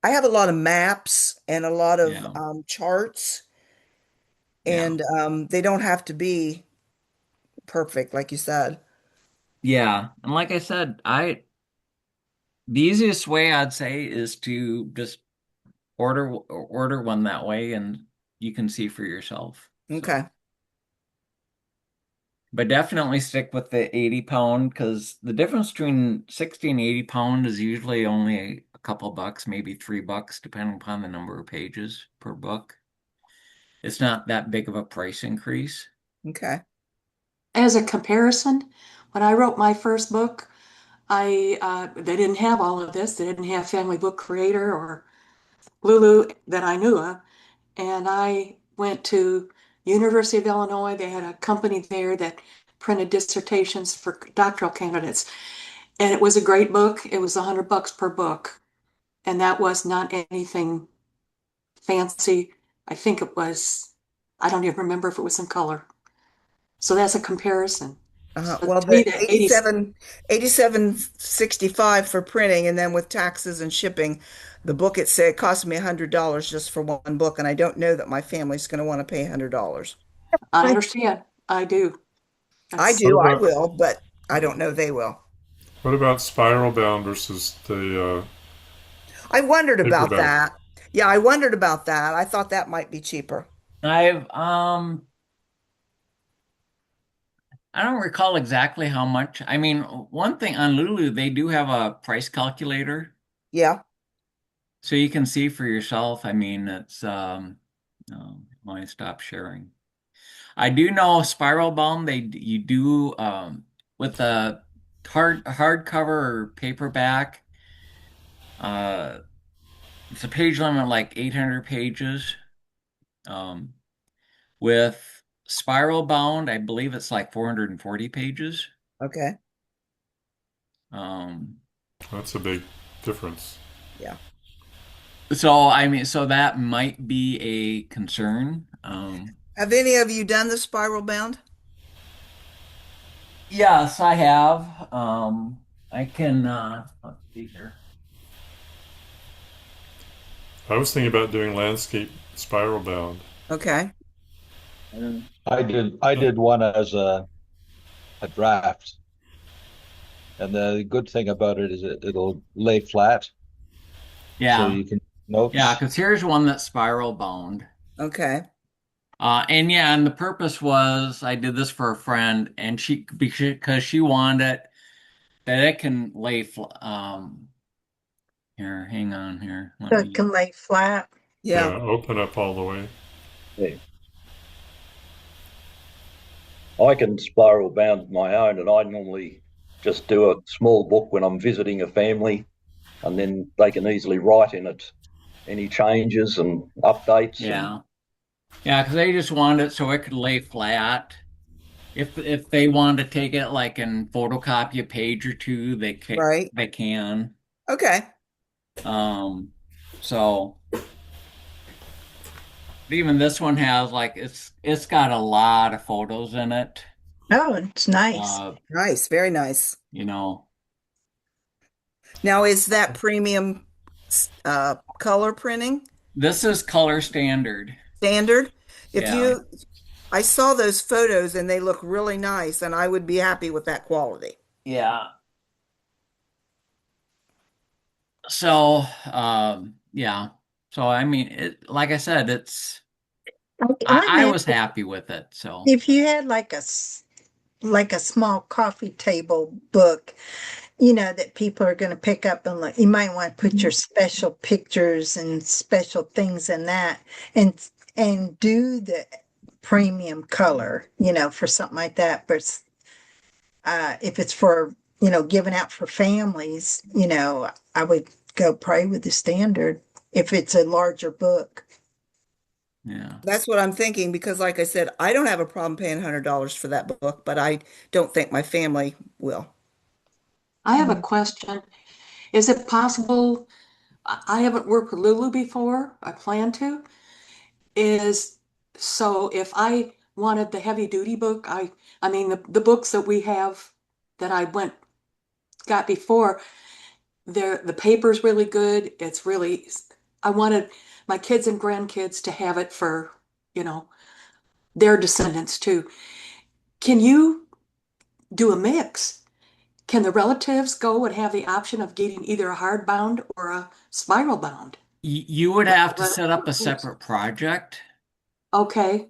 [SPEAKER 8] I have a lot of maps and a lot of
[SPEAKER 1] yeah.
[SPEAKER 8] charts,
[SPEAKER 1] Yeah.
[SPEAKER 8] and they don't have to be perfect, like you said.
[SPEAKER 1] Yeah. And like I said, the easiest way I'd say is to just order one that way and you can see for yourself. So,
[SPEAKER 8] Okay.
[SPEAKER 1] but definitely stick with the 80-pound, because the difference between 60 and 80-pound is usually only a couple bucks, maybe $3, depending upon the number of pages per book. It's not that big of a price increase.
[SPEAKER 8] Okay.
[SPEAKER 4] As a comparison, when I wrote my first book, I they didn't have all of this. They didn't have Family Book Creator or Lulu that I knew of. And I went to University of Illinois. They had a company there that printed dissertations for doctoral candidates. And it was a great book. It was $100 per book. And that was not anything fancy. I think it was, I don't even remember if it was in color. So that's a comparison. So
[SPEAKER 8] Well,
[SPEAKER 4] to me,
[SPEAKER 8] the
[SPEAKER 4] the 80,
[SPEAKER 8] 87.65 for printing, and then with taxes and shipping, the book it said cost me $100 just for one book, and I don't know that my family's going to want to pay $100.
[SPEAKER 4] I
[SPEAKER 2] I,
[SPEAKER 4] understand. I do.
[SPEAKER 8] I
[SPEAKER 4] That's
[SPEAKER 5] What
[SPEAKER 8] do, I
[SPEAKER 5] about
[SPEAKER 8] will, but I don't know they will.
[SPEAKER 5] what about spiral bound versus the
[SPEAKER 8] I wondered about
[SPEAKER 5] paperback?
[SPEAKER 8] that. Yeah, I wondered about that. I thought that might be cheaper.
[SPEAKER 1] I've I don't recall exactly how much. I mean, one thing on Lulu, they do have a price calculator,
[SPEAKER 8] Yeah.
[SPEAKER 1] so you can see for yourself. I mean, it's let me stop sharing. I do know Spiral Bound, you do with a hardcover or paperback, uh it's a page limit like 800 pages. Um with Spiral Bound, I believe it's like 440 pages.
[SPEAKER 8] Okay.
[SPEAKER 1] Um
[SPEAKER 5] That's a big difference.
[SPEAKER 8] Yeah.
[SPEAKER 1] so I mean, so that might be a concern.
[SPEAKER 8] Have any of you done the spiral bound?
[SPEAKER 1] Yes, I have. I can let's see here.
[SPEAKER 5] I was thinking about doing landscape spiral bound.
[SPEAKER 8] Okay.
[SPEAKER 7] I did one as a draft, and the good thing about it is it'll lay flat, so
[SPEAKER 1] Yeah.
[SPEAKER 7] you can
[SPEAKER 1] Yeah,
[SPEAKER 7] notes.
[SPEAKER 1] because here's one that's spiral bound.
[SPEAKER 8] Okay.
[SPEAKER 1] And yeah, and the purpose was I did this for a friend, and because she wanted it that it can here, hang on here. Let
[SPEAKER 2] so it
[SPEAKER 1] me
[SPEAKER 2] can lay flat.
[SPEAKER 8] Yeah.
[SPEAKER 5] Yeah, open up all the way.
[SPEAKER 7] Yeah. I can spiral bound my own, and I normally just do a small book when I'm visiting a family, and then they can easily write in it any changes and updates. And
[SPEAKER 1] yeah. Yeah, because they just wanted it so it could lay flat. If they want to take it like and photocopy a page or two,
[SPEAKER 8] Right.
[SPEAKER 1] they can.
[SPEAKER 8] Okay.
[SPEAKER 1] Um, so even this one has like it's got a lot of photos in it.
[SPEAKER 2] Oh, it's nice.
[SPEAKER 1] Uh,
[SPEAKER 8] Nice. Very nice.
[SPEAKER 1] you know,
[SPEAKER 8] Now, is that premium color printing?
[SPEAKER 1] This is color standard.
[SPEAKER 8] Standard? If
[SPEAKER 1] Yeah.
[SPEAKER 8] you, I saw those photos and they look really nice, and I would be happy with that quality.
[SPEAKER 1] Yeah. So, yeah. So, I mean, like I said, I
[SPEAKER 2] I
[SPEAKER 1] was happy with it. So,
[SPEAKER 2] if you had like like a small coffee table book, you know, that people are going to pick up and look, you might want to put your special pictures and special things in that and do the premium color, you know, for something like that. But if it's for, you know, giving out for families, you know, I would go pray with the standard if it's a larger book.
[SPEAKER 1] yeah.
[SPEAKER 8] That's what I'm thinking because, like I said, I don't have a problem paying $100 for that book, but I don't think my family will.
[SPEAKER 4] I have a question. Is it possible, I haven't worked with Lulu before, I plan to, is so if I wanted the heavy duty book, I mean the books that we have that I went got before, the paper's really good. It's really I wanted my kids and grandkids to have it for, you know, their descendants too. Can you do a mix? Can the relatives go and have the option of getting either a hardbound or a spiral bound?
[SPEAKER 1] You would
[SPEAKER 4] But
[SPEAKER 1] have
[SPEAKER 4] the
[SPEAKER 1] to set up a
[SPEAKER 4] relatives,
[SPEAKER 1] separate project,
[SPEAKER 4] okay,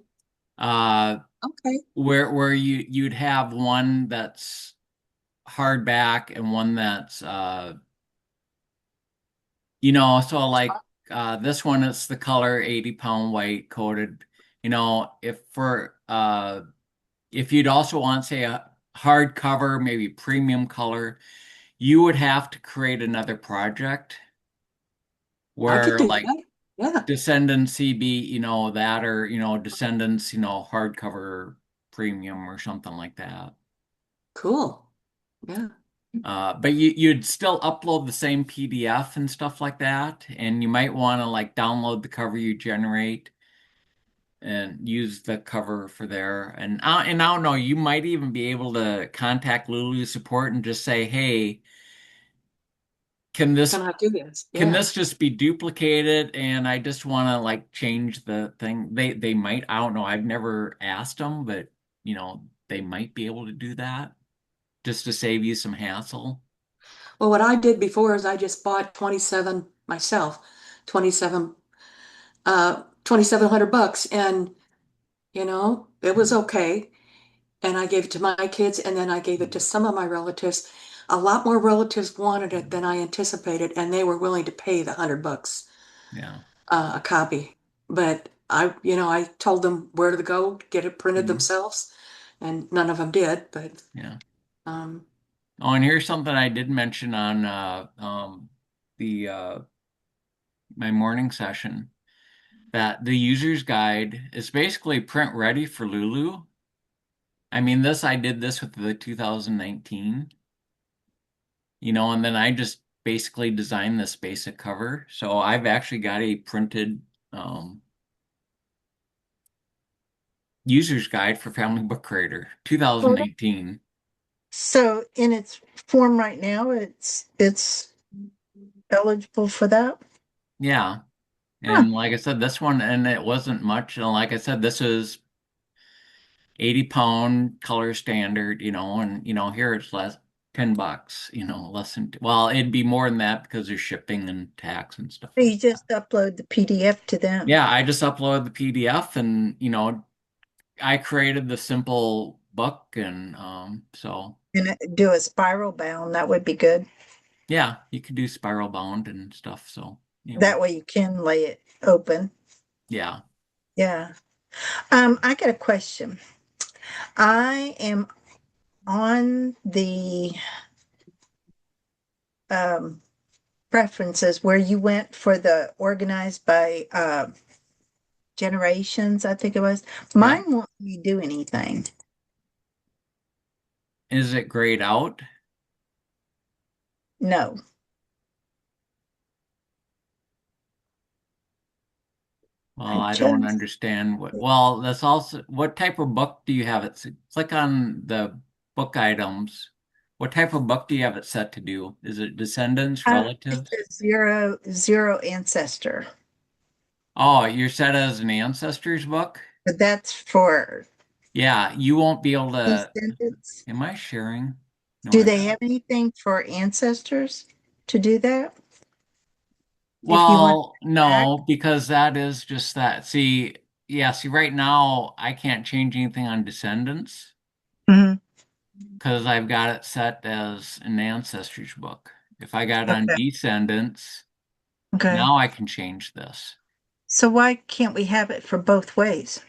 [SPEAKER 1] uh,
[SPEAKER 4] okay,
[SPEAKER 1] where you'd have one that's hardback and one that's so like this one is the color 80-pound white coated. If you'd also want, say, a hardcover, maybe premium color, you would have to create another project
[SPEAKER 4] I could
[SPEAKER 1] where
[SPEAKER 4] do
[SPEAKER 1] like
[SPEAKER 4] that. Yeah,
[SPEAKER 1] Descendants CB, that, or Descendants, hardcover premium or something like that.
[SPEAKER 4] cool. Yeah.
[SPEAKER 1] But you'd still upload the same PDF and stuff like that, and you might want to like download the cover you generate and use the cover for there. And I don't know, you might even be able to contact Lulu support and just say, "Hey, can
[SPEAKER 4] Can
[SPEAKER 1] this
[SPEAKER 4] I do this?
[SPEAKER 1] can
[SPEAKER 4] Yeah.
[SPEAKER 1] this just be duplicated?" And I just want to like change the thing. They might, I don't know. I've never asked them, but they might be able to do that just to save you some hassle.
[SPEAKER 4] Well, what I did before is I just bought 27 myself, 27 $2,700 and it was okay. And I gave it to my kids and then I gave it to some of my relatives. A lot more relatives wanted it than I anticipated, and they were willing to pay the $100
[SPEAKER 1] Yeah.
[SPEAKER 4] a copy. But I told them where to go to get it printed
[SPEAKER 1] Mhm.
[SPEAKER 4] themselves, and none of them did. But
[SPEAKER 1] Yeah.
[SPEAKER 4] um,
[SPEAKER 1] Oh, and here's something I did mention on the my morning session, that the user's guide is basically print ready for Lulu. I mean, I did this with the 2019, and then I just basically designed this basic cover. So I've actually got a printed um, user's guide for Family Book Creator
[SPEAKER 2] Well,
[SPEAKER 1] 2018.
[SPEAKER 2] so in its form right now, it's eligible for that.
[SPEAKER 1] Yeah.
[SPEAKER 2] Huh.
[SPEAKER 1] And like I said, this one, and it wasn't much. And like I said, this is 80-pound color standard, and here it's less, $10, less than, well, it'd be more than that because there's shipping and tax and stuff
[SPEAKER 2] So
[SPEAKER 1] like
[SPEAKER 2] you
[SPEAKER 1] that.
[SPEAKER 2] just upload the PDF to them
[SPEAKER 1] Yeah, I just uploaded the PDF, and I created the simple book, and so
[SPEAKER 2] and do a spiral bound. That would be good.
[SPEAKER 1] yeah, you could do spiral bound and stuff. So anyway,
[SPEAKER 2] That way you can lay it open.
[SPEAKER 1] yeah,
[SPEAKER 2] Yeah. I got a question. I am on the um preferences where you went for the organized by generations, I think it was.
[SPEAKER 1] yeah.
[SPEAKER 2] Mine won't let me do anything.
[SPEAKER 1] Is it grayed out?
[SPEAKER 2] No.
[SPEAKER 1] Well,
[SPEAKER 2] I
[SPEAKER 1] I don't
[SPEAKER 2] just
[SPEAKER 1] understand well, that's also, what type of book do you have it? Click on the book items. What type of book do you have it set to do? Is it Descendants,
[SPEAKER 2] it's
[SPEAKER 1] Relatives?
[SPEAKER 2] a zero ancestor.
[SPEAKER 1] Oh, you said as an ancestors book?
[SPEAKER 2] But that's for
[SPEAKER 1] Yeah, you won't be able to.
[SPEAKER 2] descendants.
[SPEAKER 1] Am I sharing? No,
[SPEAKER 2] Do
[SPEAKER 1] I'm
[SPEAKER 2] they
[SPEAKER 1] not.
[SPEAKER 2] have anything for ancestors to do that? If you want
[SPEAKER 1] Well,
[SPEAKER 2] back?
[SPEAKER 1] no, because that is just that. See, yeah, see, right now I can't change anything on descendants
[SPEAKER 2] Mhm.
[SPEAKER 1] because I've got it set as an ancestors book. If I got it on
[SPEAKER 2] Okay.
[SPEAKER 1] descendants,
[SPEAKER 2] Okay.
[SPEAKER 1] now I can change this
[SPEAKER 2] So why can't we have it for both ways?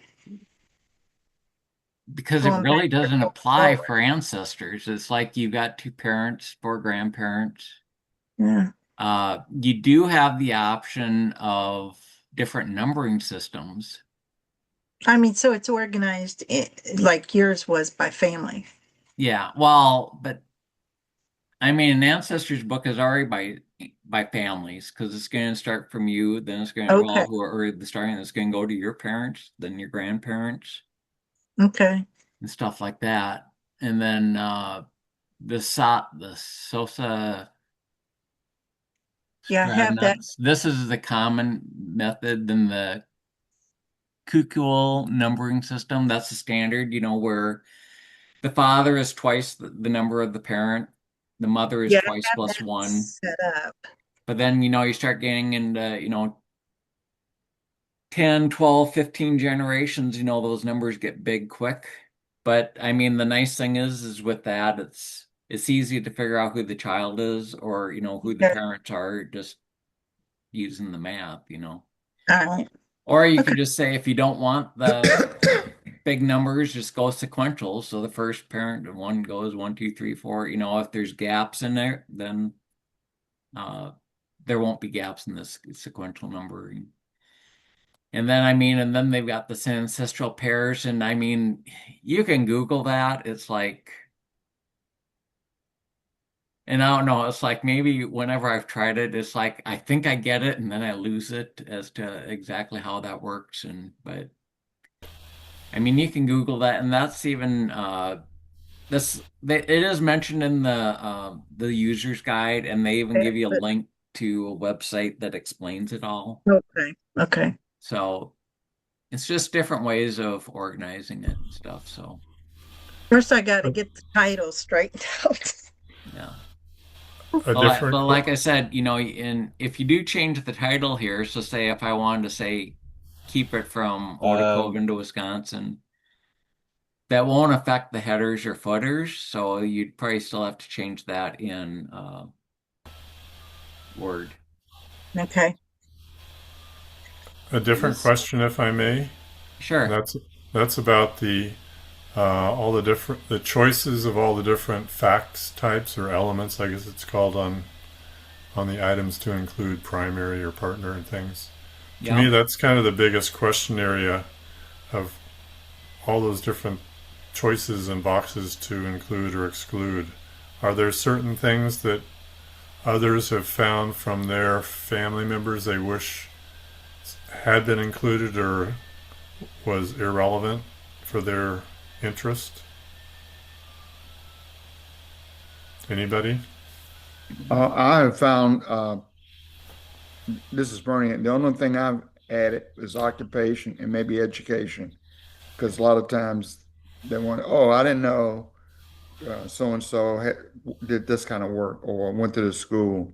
[SPEAKER 1] because it
[SPEAKER 2] Going
[SPEAKER 1] really
[SPEAKER 2] backward,
[SPEAKER 1] doesn't
[SPEAKER 2] going
[SPEAKER 1] apply
[SPEAKER 2] forward.
[SPEAKER 1] for ancestors. It's like you got two parents, four grandparents.
[SPEAKER 2] Yeah.
[SPEAKER 1] You do have the option of different numbering systems.
[SPEAKER 2] I mean, so it's organized like yours was by family.
[SPEAKER 1] Yeah, well, but I mean, an ancestors book is already by families because it's going to start from you, then it's going to
[SPEAKER 2] Okay.
[SPEAKER 1] well, who are the starting, it's going to go to your parents, then your grandparents,
[SPEAKER 2] Okay.
[SPEAKER 1] and stuff like that, and then the Sosa
[SPEAKER 2] Yeah, I have that.
[SPEAKER 1] Stradnuts. This is the common method. Then the Kukul numbering system. That's the standard. Where the father is twice the number of the parent, the mother is
[SPEAKER 2] Yeah,
[SPEAKER 1] twice
[SPEAKER 2] I have
[SPEAKER 1] plus
[SPEAKER 2] that
[SPEAKER 1] one.
[SPEAKER 2] set up.
[SPEAKER 1] But then, you start getting into, 10, 12, 15 generations, those numbers get big quick. But I mean, the nice thing is with that, it's easy to figure out who the child is or, who the
[SPEAKER 2] Okay.
[SPEAKER 1] parents are just using the math.
[SPEAKER 2] All right.
[SPEAKER 1] Or you
[SPEAKER 2] Okay.
[SPEAKER 1] could just say if you don't want the big numbers, just go sequential. So the first parent one goes one, two, three, four. If there's gaps in there, then uh there won't be gaps in this sequential numbering. And then and then they've got the ancestral pairs, and you can Google that. It's like, and I don't know, it's like maybe whenever I've tried it, it's like I think I get it, and then I lose it as to exactly how that works. But you can Google that, and that's even it is mentioned in the user's guide, and they even give you a
[SPEAKER 2] But
[SPEAKER 1] link to a website that explains it all.
[SPEAKER 2] okay. Okay.
[SPEAKER 1] So it's just different ways of organizing it and stuff. So
[SPEAKER 2] First, I got to
[SPEAKER 5] A,
[SPEAKER 2] get the title straightened out.
[SPEAKER 1] yeah.
[SPEAKER 5] a different
[SPEAKER 1] But like I said, and if you do change the title here, so say if I wanted to say keep it from Otokoven to Wisconsin, that won't affect the headers or footers, so you'd probably still have to change that in Word.
[SPEAKER 2] Okay.
[SPEAKER 5] a different
[SPEAKER 1] This,
[SPEAKER 5] question, if I may.
[SPEAKER 1] sure.
[SPEAKER 5] That's about all the choices of all the different facts types or elements, I guess it's called on the items to include primary or partner and things. To me,
[SPEAKER 1] Yeah.
[SPEAKER 5] that's kind of the biggest question area of all those different choices and boxes to include or exclude. Are there certain things that others have found from their family members they wish had been included or was irrelevant for their interest? Anybody?
[SPEAKER 3] I have found, this is Bernie, the only thing I've added is occupation and maybe education. Because a lot of times they want, oh, I didn't know so and so did this kind of work or went to the school.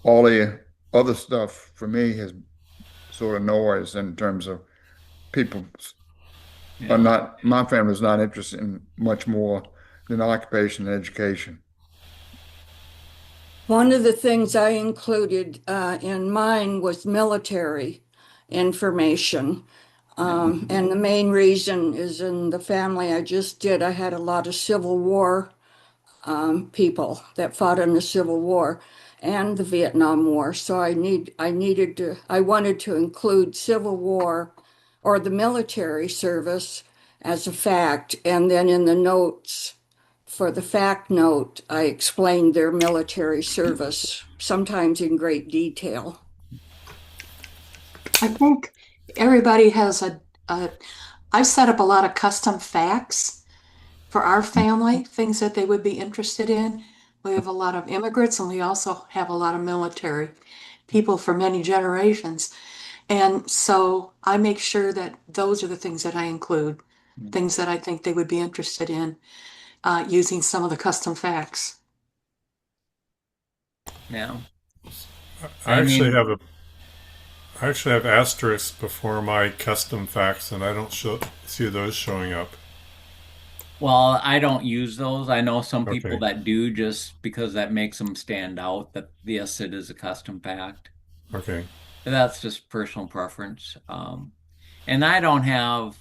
[SPEAKER 3] All the other stuff for me has sort of noise in terms of people are
[SPEAKER 1] Yeah.
[SPEAKER 3] not, my family's not interested in much more than occupation and education.
[SPEAKER 9] One of the things I included in mine was military information.
[SPEAKER 1] Yeah.
[SPEAKER 9] And the main reason is in the family I just did, I had a lot of Civil War people that fought in the Civil War and the Vietnam War. So I wanted to include Civil War or the military service as a fact. And then in the notes, for the fact note, I explained their military service, sometimes in great detail.
[SPEAKER 4] I think everybody has I've set up a lot of custom facts for our family, things that they would be interested in. We have a lot of immigrants and we also have a lot of military people for many generations. And so I make sure that those are the things that I include, things that I think they would be interested in, using some of the custom facts.
[SPEAKER 1] Yeah.
[SPEAKER 5] I
[SPEAKER 1] I
[SPEAKER 5] actually
[SPEAKER 1] mean,
[SPEAKER 5] have a I actually have asterisks before my custom facts, and I don't see those showing up.
[SPEAKER 1] well, I don't use those. I know some people
[SPEAKER 5] Okay,
[SPEAKER 1] that do just because that makes them stand out that yes, it is a custom fact.
[SPEAKER 5] okay.
[SPEAKER 1] But that's just personal preference. And I don't have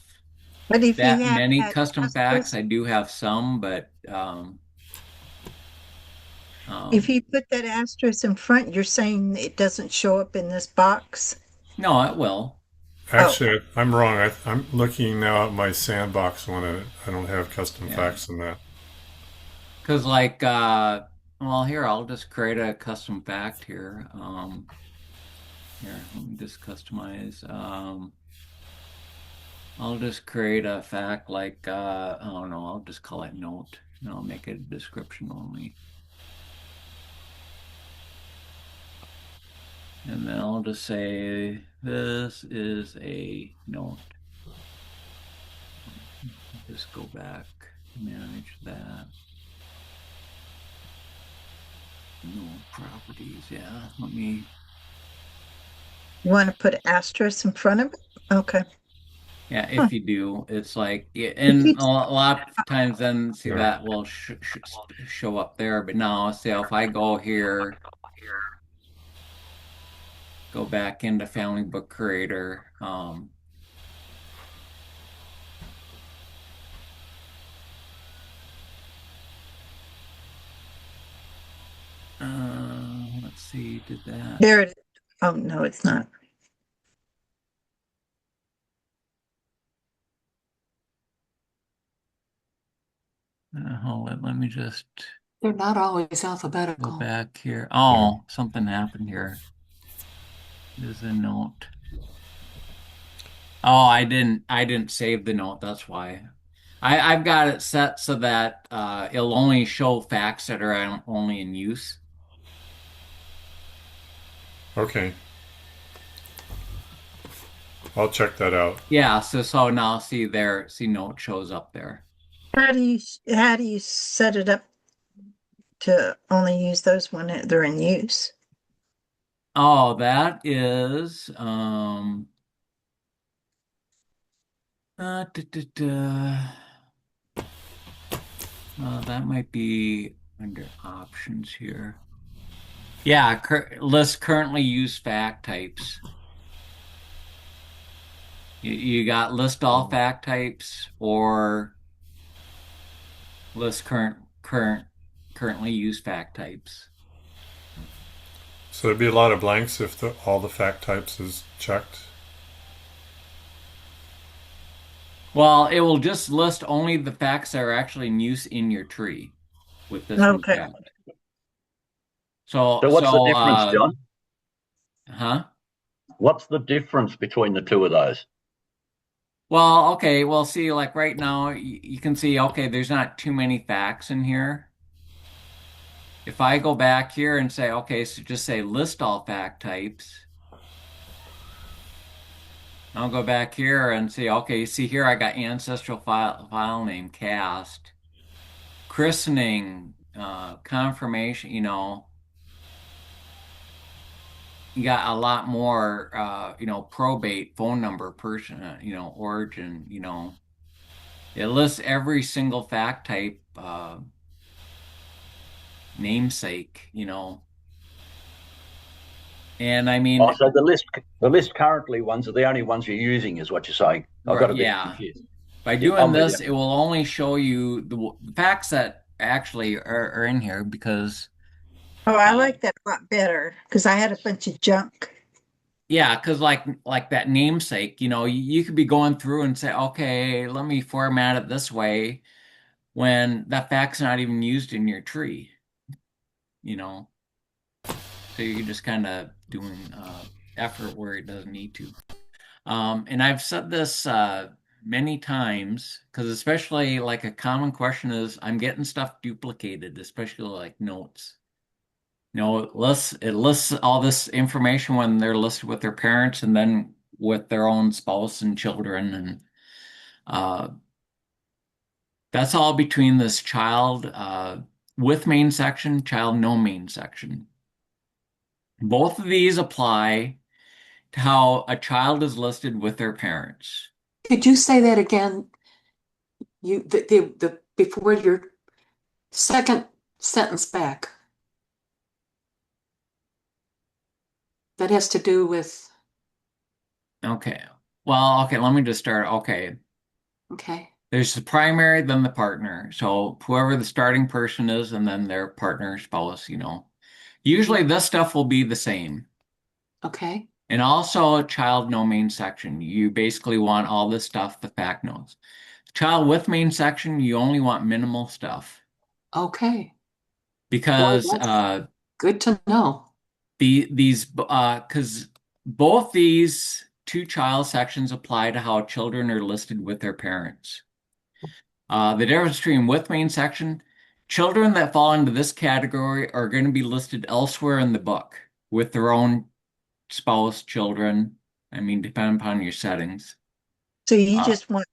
[SPEAKER 2] But if you
[SPEAKER 1] that
[SPEAKER 2] had
[SPEAKER 1] many
[SPEAKER 2] that
[SPEAKER 1] custom facts.
[SPEAKER 2] asterisk,
[SPEAKER 1] I do have some, but
[SPEAKER 2] if
[SPEAKER 1] um,
[SPEAKER 2] you put that asterisk in front, you're saying it doesn't show up in this box?
[SPEAKER 1] no, it will.
[SPEAKER 2] Oh,
[SPEAKER 5] Actually, I'm wrong. I'm looking now at my sandbox one, and I don't have custom
[SPEAKER 1] Yeah.
[SPEAKER 5] facts in that.
[SPEAKER 1] Because like well here I'll just create a custom fact here. Here, let me just customize. I'll just create a fact like I don't know, I'll just call it note and I'll make it a description only. And then I'll just say this is a note. Just go back, manage that. No properties, yeah. Let me
[SPEAKER 2] you want to put asterisk in front of it? Okay.
[SPEAKER 1] Yeah,
[SPEAKER 2] Huh.
[SPEAKER 1] if you do, it's like, yeah,
[SPEAKER 2] It
[SPEAKER 1] and a
[SPEAKER 2] keeps,
[SPEAKER 1] lot of times then see
[SPEAKER 5] Yeah.
[SPEAKER 1] that will show up there. But now, see if I go here, go back into Family Book Creator, let's see, did that?
[SPEAKER 2] there it is. Oh, no, it's not.
[SPEAKER 1] Hold it, let me just
[SPEAKER 4] They're not always
[SPEAKER 1] go
[SPEAKER 4] alphabetical.
[SPEAKER 1] back here.
[SPEAKER 5] Yeah.
[SPEAKER 1] Oh, something happened here. There's a note. Oh, I didn't save the note. That's why. I've got it set so that it'll only show facts that are only in use.
[SPEAKER 5] Okay. I'll check that out.
[SPEAKER 1] Yeah, so now see there, see note shows up there.
[SPEAKER 2] How do you set it up to only use those when they're in use?
[SPEAKER 1] Oh, that is duh, duh, duh. That might be under options here. Yeah, list currently used fact types. You got list all fact types or list currently used fact types.
[SPEAKER 5] So there'd be a lot of blanks if all the fact types is checked.
[SPEAKER 1] Well, it will just list only the facts that are actually in use in your tree with this new
[SPEAKER 2] Okay.
[SPEAKER 1] fact. So,
[SPEAKER 7] So what's the
[SPEAKER 1] so,
[SPEAKER 7] difference, John?
[SPEAKER 1] huh?
[SPEAKER 7] What's the difference between the two of those?
[SPEAKER 1] Well, okay. Well, see, like right now, you can see, okay, there's not too many facts in here. If I go back here and say, okay, so just say list all fact types, I'll go back here and see, okay, see here, I got ancestral file name cast, christening, confirmation, you got a lot more, probate, phone number, person, origin, it lists every single fact type, namesake, and I
[SPEAKER 7] Oh,
[SPEAKER 1] mean,
[SPEAKER 7] so the list currently ones are the only ones you're using, is what you're saying. I got
[SPEAKER 1] right,
[SPEAKER 7] a bit
[SPEAKER 1] yeah.
[SPEAKER 7] confused.
[SPEAKER 1] By
[SPEAKER 7] Yeah,
[SPEAKER 1] doing
[SPEAKER 7] I'm with you.
[SPEAKER 1] this, it will only show you the facts that actually are in here because,
[SPEAKER 2] Oh, I
[SPEAKER 1] uh,
[SPEAKER 2] like that a lot better because I had a bunch of junk.
[SPEAKER 1] yeah, because like that namesake, you could be going through and say, okay, let me format it this way when that fact's not even used in your tree, you know. So you're just kind of doing effort where it doesn't need to. And I've said this many times because especially like a common question is I'm getting stuff duplicated, especially like notes. It lists all this information when they're listed with their parents, and then with their own spouse and children, and uh, that's all between this child with main section, child no main section. Both of these apply to how a child is listed with their parents.
[SPEAKER 4] Could you say that again? The before your second sentence back. That has to do with,
[SPEAKER 1] Okay. Well, okay, let me just start. Okay.
[SPEAKER 4] okay,
[SPEAKER 1] There's the primary, then the partner. So whoever the starting person is, and then their partner, spouse, you know. Usually this stuff will be the same.
[SPEAKER 4] okay,
[SPEAKER 1] And also child no main section. You basically want all this stuff, the fact notes. Child with main section, you only want minimal stuff.
[SPEAKER 4] okay. Boy,
[SPEAKER 1] Because
[SPEAKER 4] that's good to know.
[SPEAKER 1] because both these two child sections apply to how children are listed with their parents. The difference between with main section, children that fall into this category are going to be listed elsewhere in the book with their own spouse, children. I mean, depending upon your settings.
[SPEAKER 2] So you
[SPEAKER 1] Uh,
[SPEAKER 2] just want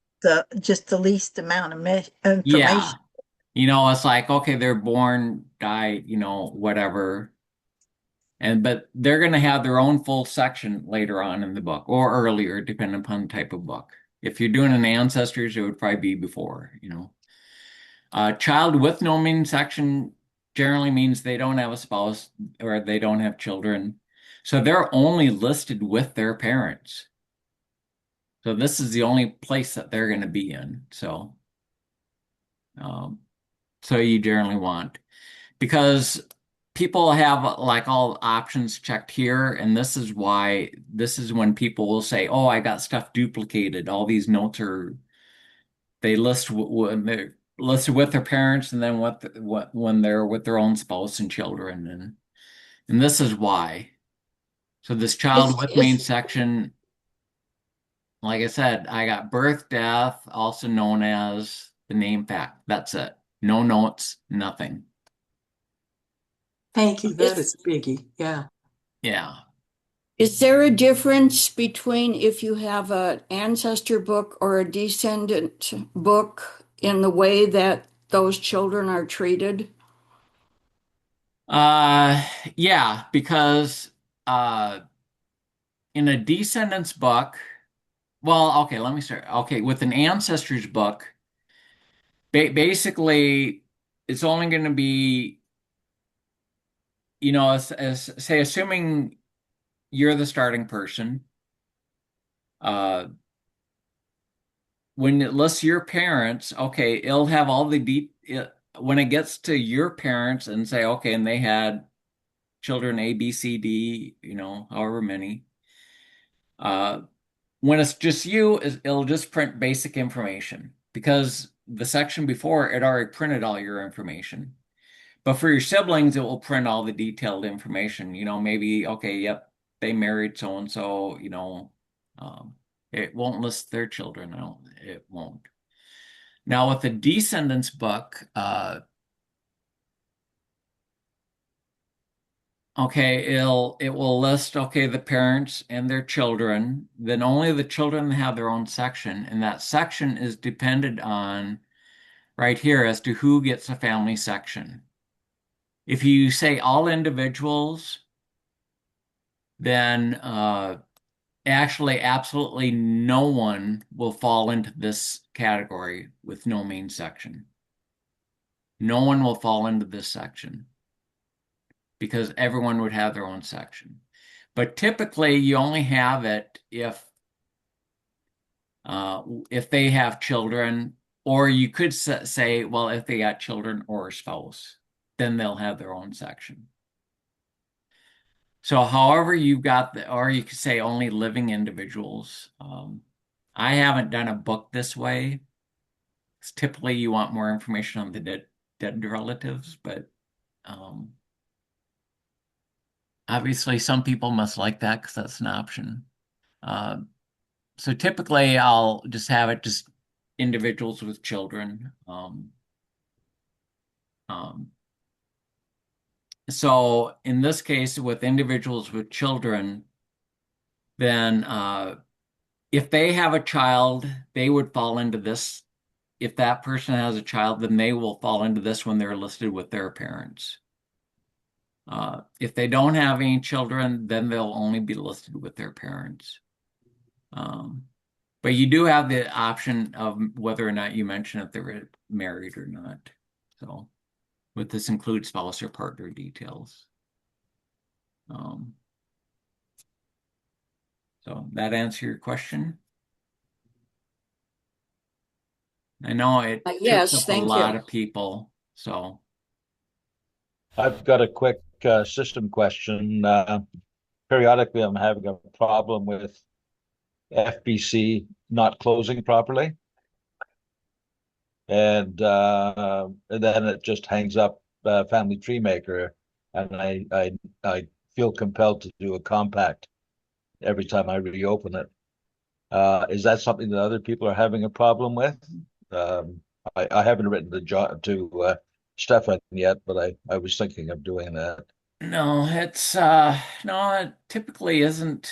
[SPEAKER 2] just the least amount of
[SPEAKER 1] yeah,
[SPEAKER 2] information.
[SPEAKER 1] it's like, okay, they're born, died, whatever. But they're going to have their own full section later on in the book or earlier, depending upon the type of book. If you're doing an ancestors, it would probably be before. Child with no main section generally means they don't have a spouse or they don't have children. So they're only listed with their parents. So this is the only place that they're going to be in. Um, so you generally want, because people have like all options checked here, and this is when people will say, "Oh, I got stuff duplicated. All these notes are they list when they're listed with their parents, and then what when they're with their own spouse and children, and this is why." So this child with main
[SPEAKER 6] It's
[SPEAKER 1] section, like I said, I got birth, death, also known as the name fact. That's it. No notes, nothing.
[SPEAKER 4] Thank you. That
[SPEAKER 6] it's
[SPEAKER 4] is a biggie. Yeah.
[SPEAKER 1] Yeah.
[SPEAKER 9] Is there a difference between if you have an ancestor book or a descendant book in the way that those children are treated?
[SPEAKER 1] Uh, yeah, because uh, in a descendants book, well, okay, let me start. Okay, with an ancestors book, basically, it's only going to be, as say, assuming you're the starting person, uh, when it lists your parents, okay, it'll have all the when it gets to your parents and say, okay, and they had children A, B, C, D, however many. Uh, when it's just you, it'll just print basic information because the section before it already printed all your information. But for your siblings, it will print all the detailed information. Maybe, okay, yep, they married so and so, it won't list their children. No, it won't. Now with the descendants book, okay, it will list, okay, the parents and their children, then only the children have their own section, and that section is dependent on right here as to who gets a family section. If you say all individuals, then actually absolutely no one will fall into this category with no main section. No one will fall into this section because everyone would have their own section. But typically, you only have it if they have children, or you could say, well, if they got children or a spouse, then they'll have their own section. So, however you've got or you could say only living individuals. I haven't done a book this way. 'Cause typically, you want more information on the dead relatives, but um, obviously, some people must like that because that's an option. Uh, so typically, I'll just have it just individuals with children. Um, so in this case, with individuals with children, then if they have a child, they would fall into this. If that person has a child, then they will fall into this when they're listed with their parents. If they don't have any children, then they'll only be listed with their parents. But you do have the option of whether or not you mention if they're married or not. So, with this includes spouse or partner details. So that answer your question? I know it trips
[SPEAKER 9] Yes,
[SPEAKER 1] up a
[SPEAKER 9] thank
[SPEAKER 1] lot
[SPEAKER 9] you.
[SPEAKER 1] of people. So,
[SPEAKER 7] I've got a quick system question. Periodically, I'm having a problem with FBC not closing properly. And then it just hangs up Family Tree Maker, and I feel compelled to do a compact every time I reopen it. Is that something that other people are having a problem with? I haven't written the job to Stefan yet, but I was thinking of doing that.
[SPEAKER 1] no, no, it typically isn't.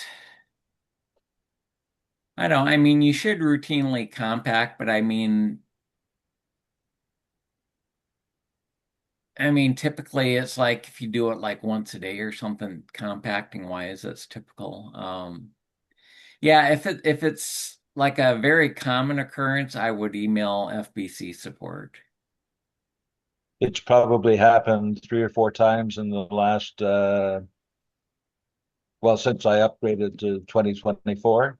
[SPEAKER 1] I mean, you should routinely compact, but I mean, typically it's like if you do it like once a day or something, compacting wise, that's typical. Yeah, if it's like a very common occurrence, I would email FBC support.
[SPEAKER 7] It's probably happened 3 or 4 times in the last well, since I upgraded to 2024.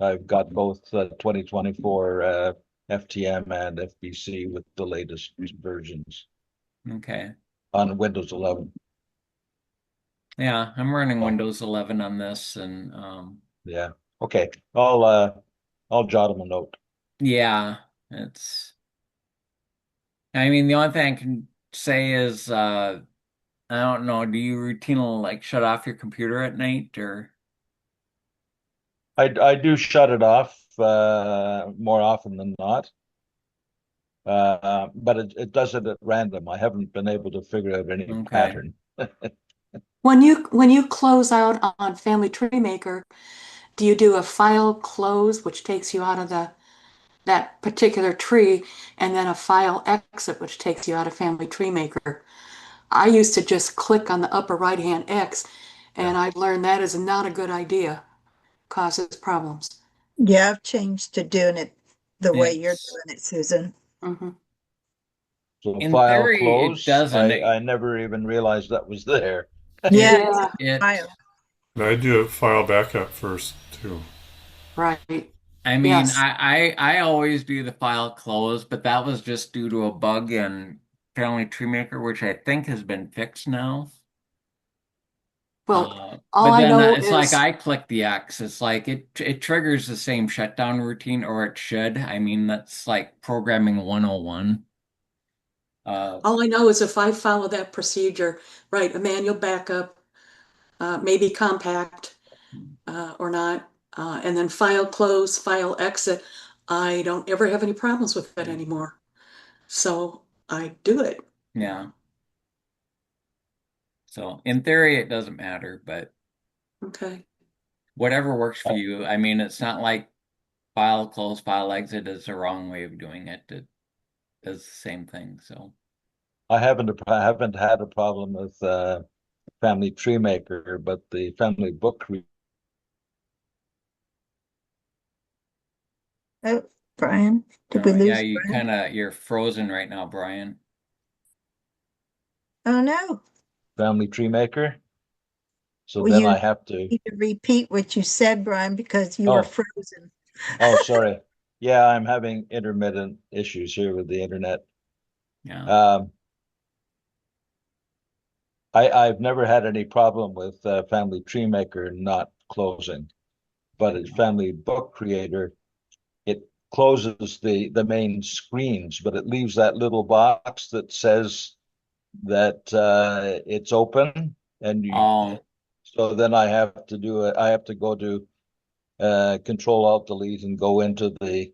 [SPEAKER 7] I've got both 2024 FTM and FBC with the latest versions
[SPEAKER 1] Okay.
[SPEAKER 7] on Windows 11.
[SPEAKER 1] Yeah, I'm running
[SPEAKER 7] Oh,
[SPEAKER 1] Windows 11 on this, and
[SPEAKER 7] yeah. Okay. I'll jot them a note.
[SPEAKER 1] yeah, it's. I mean, the only thing I can say is, I don't know. Do you routinely like shut off your computer at night, or?
[SPEAKER 7] I do shut it off more often than not. But it does it at random. I haven't been able to figure out any
[SPEAKER 1] Okay.
[SPEAKER 7] pattern.
[SPEAKER 4] When you close out on Family Tree Maker, do you do a file close, which takes you out of that particular tree, and then a file exit, which takes you out of Family Tree Maker? I used to just click on the upper right-hand X,
[SPEAKER 7] Yeah.
[SPEAKER 4] and I've learned that is not a good idea. Causes problems.
[SPEAKER 2] Yeah, I've changed to doing it the way you're
[SPEAKER 1] It's
[SPEAKER 2] doing it, Susan.
[SPEAKER 4] Hmm.
[SPEAKER 7] So
[SPEAKER 1] in
[SPEAKER 7] file
[SPEAKER 1] theory it
[SPEAKER 7] close,
[SPEAKER 1] doesn't.
[SPEAKER 7] I never even realized that was there.
[SPEAKER 1] It
[SPEAKER 2] Yeah, it's
[SPEAKER 4] Yeah,
[SPEAKER 2] a
[SPEAKER 1] it
[SPEAKER 2] file.
[SPEAKER 5] And I do a file backup first too.
[SPEAKER 4] right.
[SPEAKER 1] I mean,
[SPEAKER 4] Yes.
[SPEAKER 1] I always do the file close, but that was just due to a bug in Family Tree Maker, which I think has been fixed now.
[SPEAKER 4] Well, all
[SPEAKER 1] But
[SPEAKER 4] I
[SPEAKER 1] then
[SPEAKER 4] know
[SPEAKER 1] it's like
[SPEAKER 4] is,
[SPEAKER 1] I click the X. It's like it triggers the same shutdown routine, or it should. I mean, that's like programming 101.
[SPEAKER 4] all I know is if I follow that procedure, right, a manual backup, maybe compact, or not, and then file close, file exit, I don't ever have any problems with that anymore. So I do it.
[SPEAKER 1] Yeah. So in theory, it doesn't matter, but
[SPEAKER 4] Okay.
[SPEAKER 1] whatever works for
[SPEAKER 7] I
[SPEAKER 1] you. I mean, it's not like file close, file exit is the wrong way of doing it. It does the same thing. So
[SPEAKER 7] I haven't had a problem with Family Tree Maker, but the Family Book
[SPEAKER 2] Oh, Brian, did we
[SPEAKER 1] yeah,
[SPEAKER 2] lose
[SPEAKER 1] you
[SPEAKER 2] Brian?
[SPEAKER 1] you're frozen right now, Brian.
[SPEAKER 2] Oh, no.
[SPEAKER 7] Family Tree Maker. So
[SPEAKER 2] Well,
[SPEAKER 7] then
[SPEAKER 2] you
[SPEAKER 7] I have to.
[SPEAKER 2] need to repeat what you said, Brian, because you were
[SPEAKER 7] Oh,
[SPEAKER 2] frozen.
[SPEAKER 7] oh, sorry. Yeah, I'm having intermittent issues here with the internet.
[SPEAKER 1] Yeah.
[SPEAKER 7] Um, I've never had any problem with Family Tree Maker not closing, but as Family Book Creator, it closes the main screens, but it leaves that little box that says that it's open, and
[SPEAKER 1] Oh,
[SPEAKER 7] so then I have to do it. I have to go to Control Alt Delete and go into the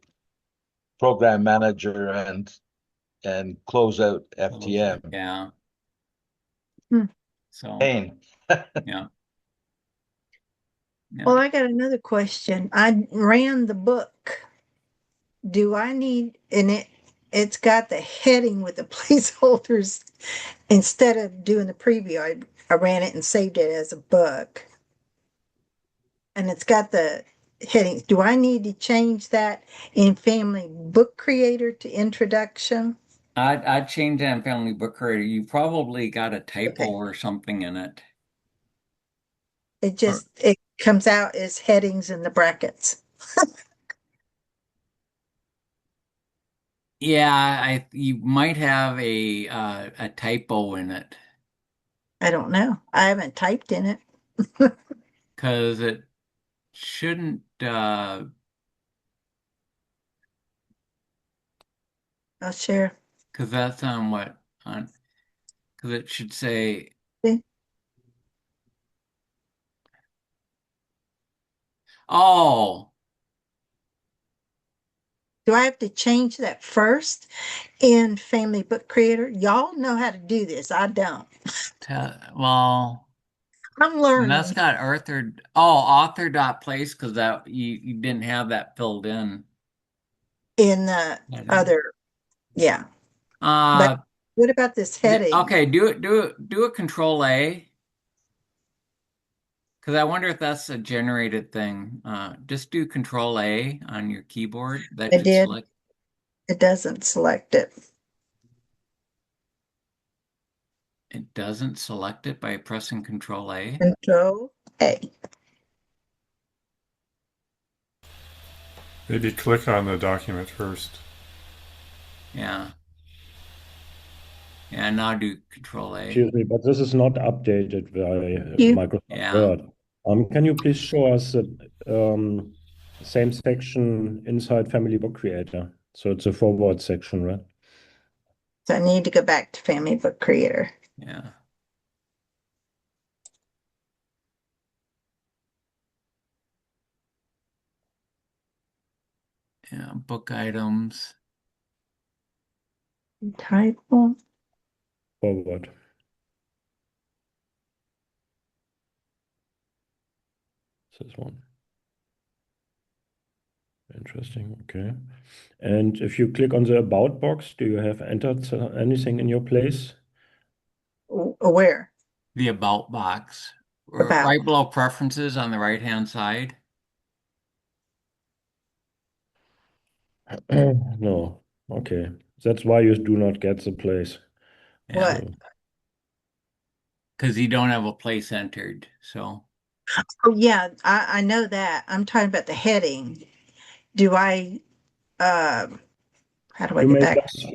[SPEAKER 7] Program Manager and close out
[SPEAKER 1] close it.
[SPEAKER 7] FTM.
[SPEAKER 1] Yeah.
[SPEAKER 2] Hmm.
[SPEAKER 1] So,
[SPEAKER 7] Pain.
[SPEAKER 1] yeah. Yeah.
[SPEAKER 2] Well, I got another question. I ran the book. Do I need, and it's got the heading with the placeholders instead of doing the preview. I ran it and saved it as a book. And it's got the headings. Do I need to change that in Family Book Creator to introduction?
[SPEAKER 1] I'd change that in Family Book Creator. You probably got a typo
[SPEAKER 2] Okay.
[SPEAKER 1] or something in it. Or
[SPEAKER 2] It comes out as headings in the brackets.
[SPEAKER 1] yeah, you might have a typo in it
[SPEAKER 2] I don't know. I haven't typed in it.
[SPEAKER 1] because it shouldn't
[SPEAKER 2] I'll share.
[SPEAKER 1] because that's on what on because it should say
[SPEAKER 2] Do
[SPEAKER 1] oh
[SPEAKER 2] I have to change that first in Family Book Creator? Y'all know how to do this. I don't.
[SPEAKER 1] well.
[SPEAKER 2] I'm
[SPEAKER 1] And that's
[SPEAKER 2] learning
[SPEAKER 1] got author dot place because that you didn't have that filled in.
[SPEAKER 2] in the
[SPEAKER 1] Heading.
[SPEAKER 2] other, yeah. But
[SPEAKER 1] Uh,
[SPEAKER 2] what about this heading?
[SPEAKER 1] okay, do a control A because I wonder if that's a generated thing. Just do control A on your keyboard. That
[SPEAKER 2] I
[SPEAKER 1] should
[SPEAKER 2] did.
[SPEAKER 1] select.
[SPEAKER 2] It doesn't select it.
[SPEAKER 1] It doesn't select it by pressing control A.
[SPEAKER 2] Control A.
[SPEAKER 5] Maybe click on the document first.
[SPEAKER 1] Yeah, yeah. Now do control A.
[SPEAKER 10] Excuse me, but this is not updated by
[SPEAKER 2] You.
[SPEAKER 10] Microsoft
[SPEAKER 1] Yeah,
[SPEAKER 10] Word. Can you please show us the um, same section inside Family Book Creator? So it's a forward section, right?
[SPEAKER 2] So I need to go back to Family Book Creator.
[SPEAKER 1] yeah, yeah. Book items.
[SPEAKER 2] Title.
[SPEAKER 10] Forward. This one. Interesting. Okay. And if you click on the About box, do you have entered anything in your place?
[SPEAKER 2] Where?
[SPEAKER 1] The about box.
[SPEAKER 2] About.
[SPEAKER 1] Right below preferences on the right hand side.
[SPEAKER 10] No. Okay. That's why you do not get the place.
[SPEAKER 1] Yeah.
[SPEAKER 2] What?
[SPEAKER 10] So
[SPEAKER 1] Because you don't have a place entered. So,
[SPEAKER 2] Oh, yeah, I know that. I'm talking about the heading. Do I, how do I
[SPEAKER 10] you
[SPEAKER 2] get
[SPEAKER 10] may
[SPEAKER 2] back?
[SPEAKER 10] just,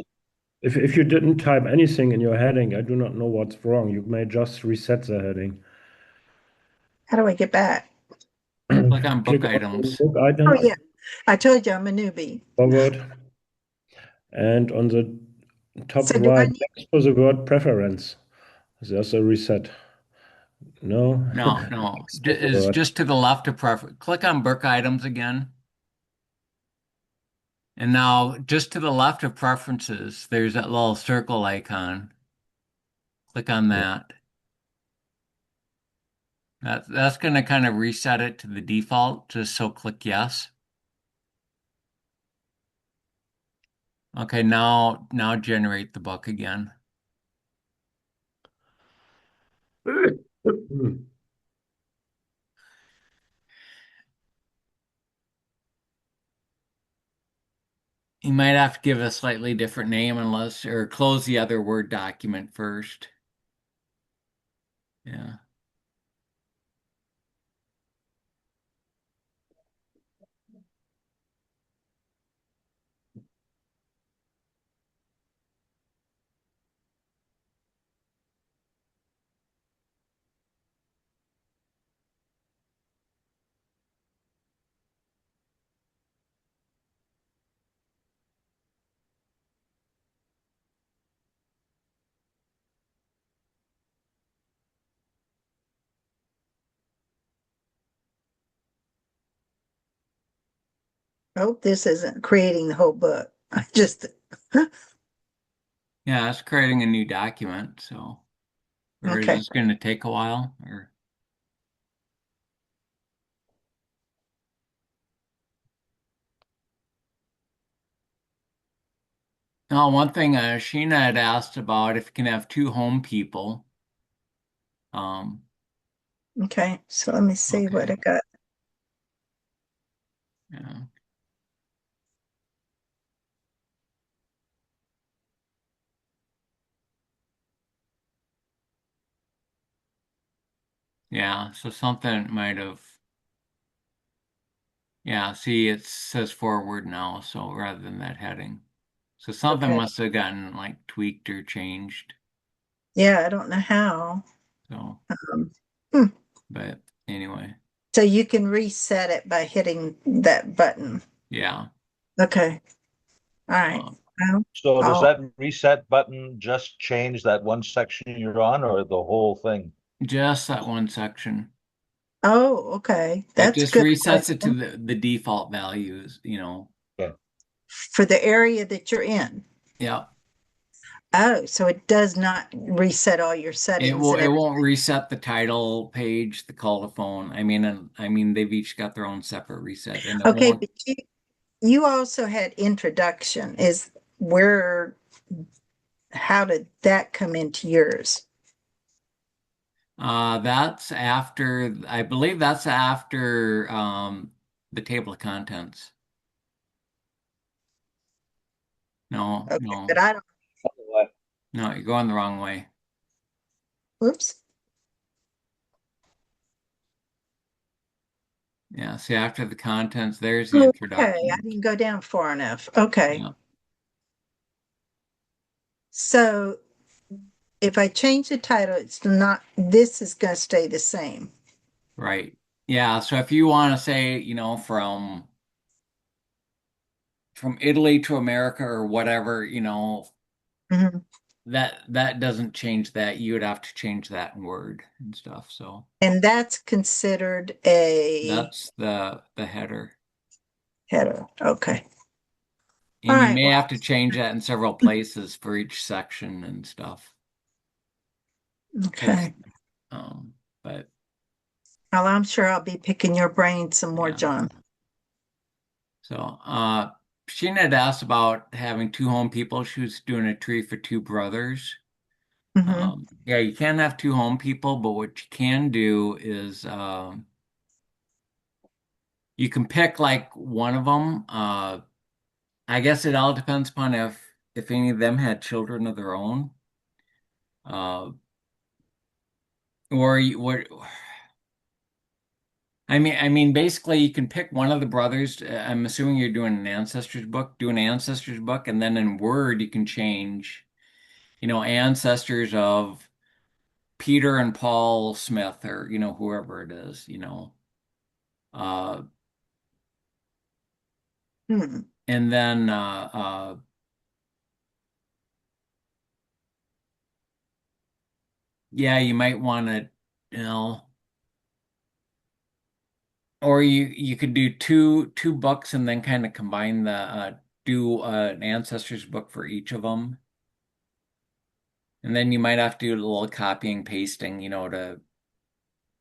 [SPEAKER 10] if you didn't type anything in your heading, I do not know what's wrong. You may just reset the heading.
[SPEAKER 2] How do I get back?
[SPEAKER 1] click on book
[SPEAKER 10] Click on
[SPEAKER 1] items.
[SPEAKER 10] book
[SPEAKER 2] Oh,
[SPEAKER 10] items,
[SPEAKER 2] yeah. I told you I'm a newbie.
[SPEAKER 10] forward, and on the top
[SPEAKER 2] So do I
[SPEAKER 10] right
[SPEAKER 2] need,
[SPEAKER 10] next to the word preference, there's a reset. No,
[SPEAKER 1] No, no.
[SPEAKER 10] That's not the
[SPEAKER 1] Is
[SPEAKER 10] word.
[SPEAKER 1] just to the left of preference. Click on book items again. And now, just to the left of preferences, there's that little circle icon. Click on
[SPEAKER 10] Yeah.
[SPEAKER 1] that. That's going to kind of reset it to the default, just so click yes. Okay, now generate the book again. You might have to give a slightly different name unless, or close the other Word document first. Yeah.
[SPEAKER 2] oh, this isn't creating the whole book. I just,
[SPEAKER 1] Yeah, it's creating a new document, so, or is
[SPEAKER 2] okay.
[SPEAKER 1] this going to take a while? Or Now, one thing Sheena had asked about if you can have two home people. Um,
[SPEAKER 2] Okay, so let me see what I
[SPEAKER 1] okay.
[SPEAKER 2] got.
[SPEAKER 1] Yeah. Yeah, so something might have, yeah, see, it says forward now, so rather than that heading. So something
[SPEAKER 2] Okay.
[SPEAKER 1] must have gotten like tweaked or changed.
[SPEAKER 2] Yeah, I don't know how.
[SPEAKER 1] So,
[SPEAKER 2] Um, hmm.
[SPEAKER 1] but anyway,
[SPEAKER 2] So you can reset it by hitting that button.
[SPEAKER 1] yeah.
[SPEAKER 2] Okay. All right.
[SPEAKER 1] Um,
[SPEAKER 2] Well,
[SPEAKER 11] So does
[SPEAKER 2] I'll
[SPEAKER 11] that reset button just change that one section you're on or the whole thing?
[SPEAKER 1] just that one section.
[SPEAKER 2] Oh, okay.
[SPEAKER 1] It
[SPEAKER 2] That's a
[SPEAKER 1] just
[SPEAKER 2] good
[SPEAKER 1] resets it to
[SPEAKER 2] question
[SPEAKER 1] the default values, you know.
[SPEAKER 11] Yeah.
[SPEAKER 2] for the area that you're in.
[SPEAKER 1] Yeah.
[SPEAKER 2] Oh, so it does not reset all your settings and
[SPEAKER 1] It
[SPEAKER 2] everything.
[SPEAKER 1] won't reset the title page, the call to phone. I mean they've each got their own separate reset and it
[SPEAKER 2] Okay,
[SPEAKER 1] won't
[SPEAKER 2] but you also had introduction. Is where how did that come into yours?
[SPEAKER 1] that's after I believe that's after the table of contents. No,
[SPEAKER 2] Okay, but
[SPEAKER 1] no,
[SPEAKER 2] I don't.
[SPEAKER 1] no, you're going the wrong way.
[SPEAKER 2] Whoops.
[SPEAKER 1] Yeah, see after the contents, there's the
[SPEAKER 2] Okay, I
[SPEAKER 1] introduction.
[SPEAKER 2] didn't go down far enough. Okay.
[SPEAKER 1] Yeah,
[SPEAKER 2] So if I change the title, it's not, this is going to stay the same.
[SPEAKER 1] right. Yeah, so if you want to say, you know, from Italy to America or whatever, you know,
[SPEAKER 2] Mhm.
[SPEAKER 1] that doesn't change that. You would have to change that in Word and stuff. So
[SPEAKER 2] And that's considered a
[SPEAKER 1] that's the header.
[SPEAKER 2] header. Okay. All
[SPEAKER 1] And you
[SPEAKER 2] right.
[SPEAKER 1] may
[SPEAKER 2] Well,
[SPEAKER 1] have to change that in several places for each section and stuff. Because
[SPEAKER 2] okay.
[SPEAKER 1] um but
[SPEAKER 2] Well, I'm sure I'll be picking your brain some more,
[SPEAKER 1] yeah.
[SPEAKER 2] John.
[SPEAKER 1] So Sheena had asked about having two home people. She was doing a tree for two brothers.
[SPEAKER 2] Hmm.
[SPEAKER 1] Yeah, you can't have two home people, but what you can do is you can pick like one of them. I guess it all depends upon if any of them had children of their own. Uh, or you, what I mean basically you can pick one of the brothers. I'm assuming you're doing an ancestors book, do an ancestors book, and then in Word you can change, you know, ancestors of Peter and Paul Smith or, you know, whoever it is, you know. Uh,
[SPEAKER 2] Hmm.
[SPEAKER 1] and then yeah, you might want to, you know, or you could do two books and then kind of combine the do an ancestors book for each of them. And then you might have to do a little copying, pasting, you know, to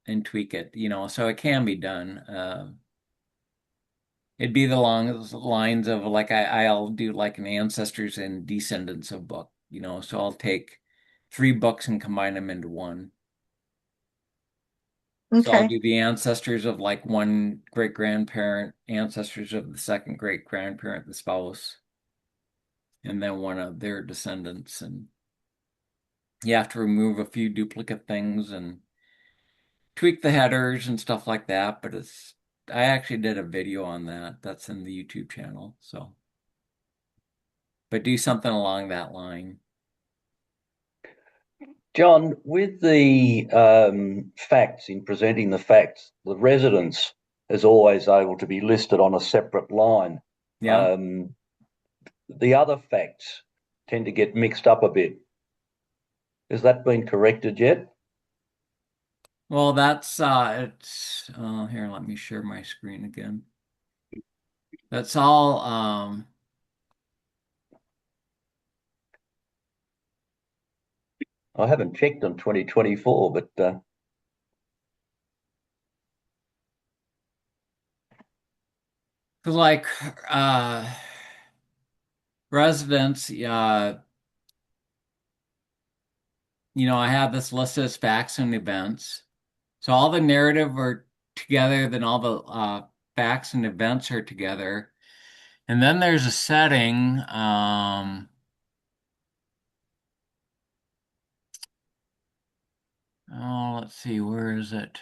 [SPEAKER 1] and tweak it, you know, so it can be done. It'd be the long lines of like I'll do like an ancestors and descendants of book, you know, so I'll take three books and combine them into one. So I'll
[SPEAKER 2] Okay.
[SPEAKER 1] do the ancestors of like one great grandparent, ancestors of the second great grandparent, the spouse, and then one of their descendants. And you have to remove a few duplicate things and tweak the headers and stuff like that. But I actually did a video on that. That's in the YouTube channel. So, but do something along that line.
[SPEAKER 7] John, with the facts, in presenting the facts, the residence is always able to be listed on a separate line.
[SPEAKER 1] Yeah.
[SPEAKER 7] Um, the other facts tend to get mixed up a bit. Has that been corrected yet?
[SPEAKER 1] Well, that's it's here, let me share my screen again. That's all
[SPEAKER 7] I haven't checked on 2024, but
[SPEAKER 1] 'cause like uh residents, I have this listed as facts and events. So all the narrative are together, then all the facts and events are together. And then there's a setting. Oh, let's see, where is it?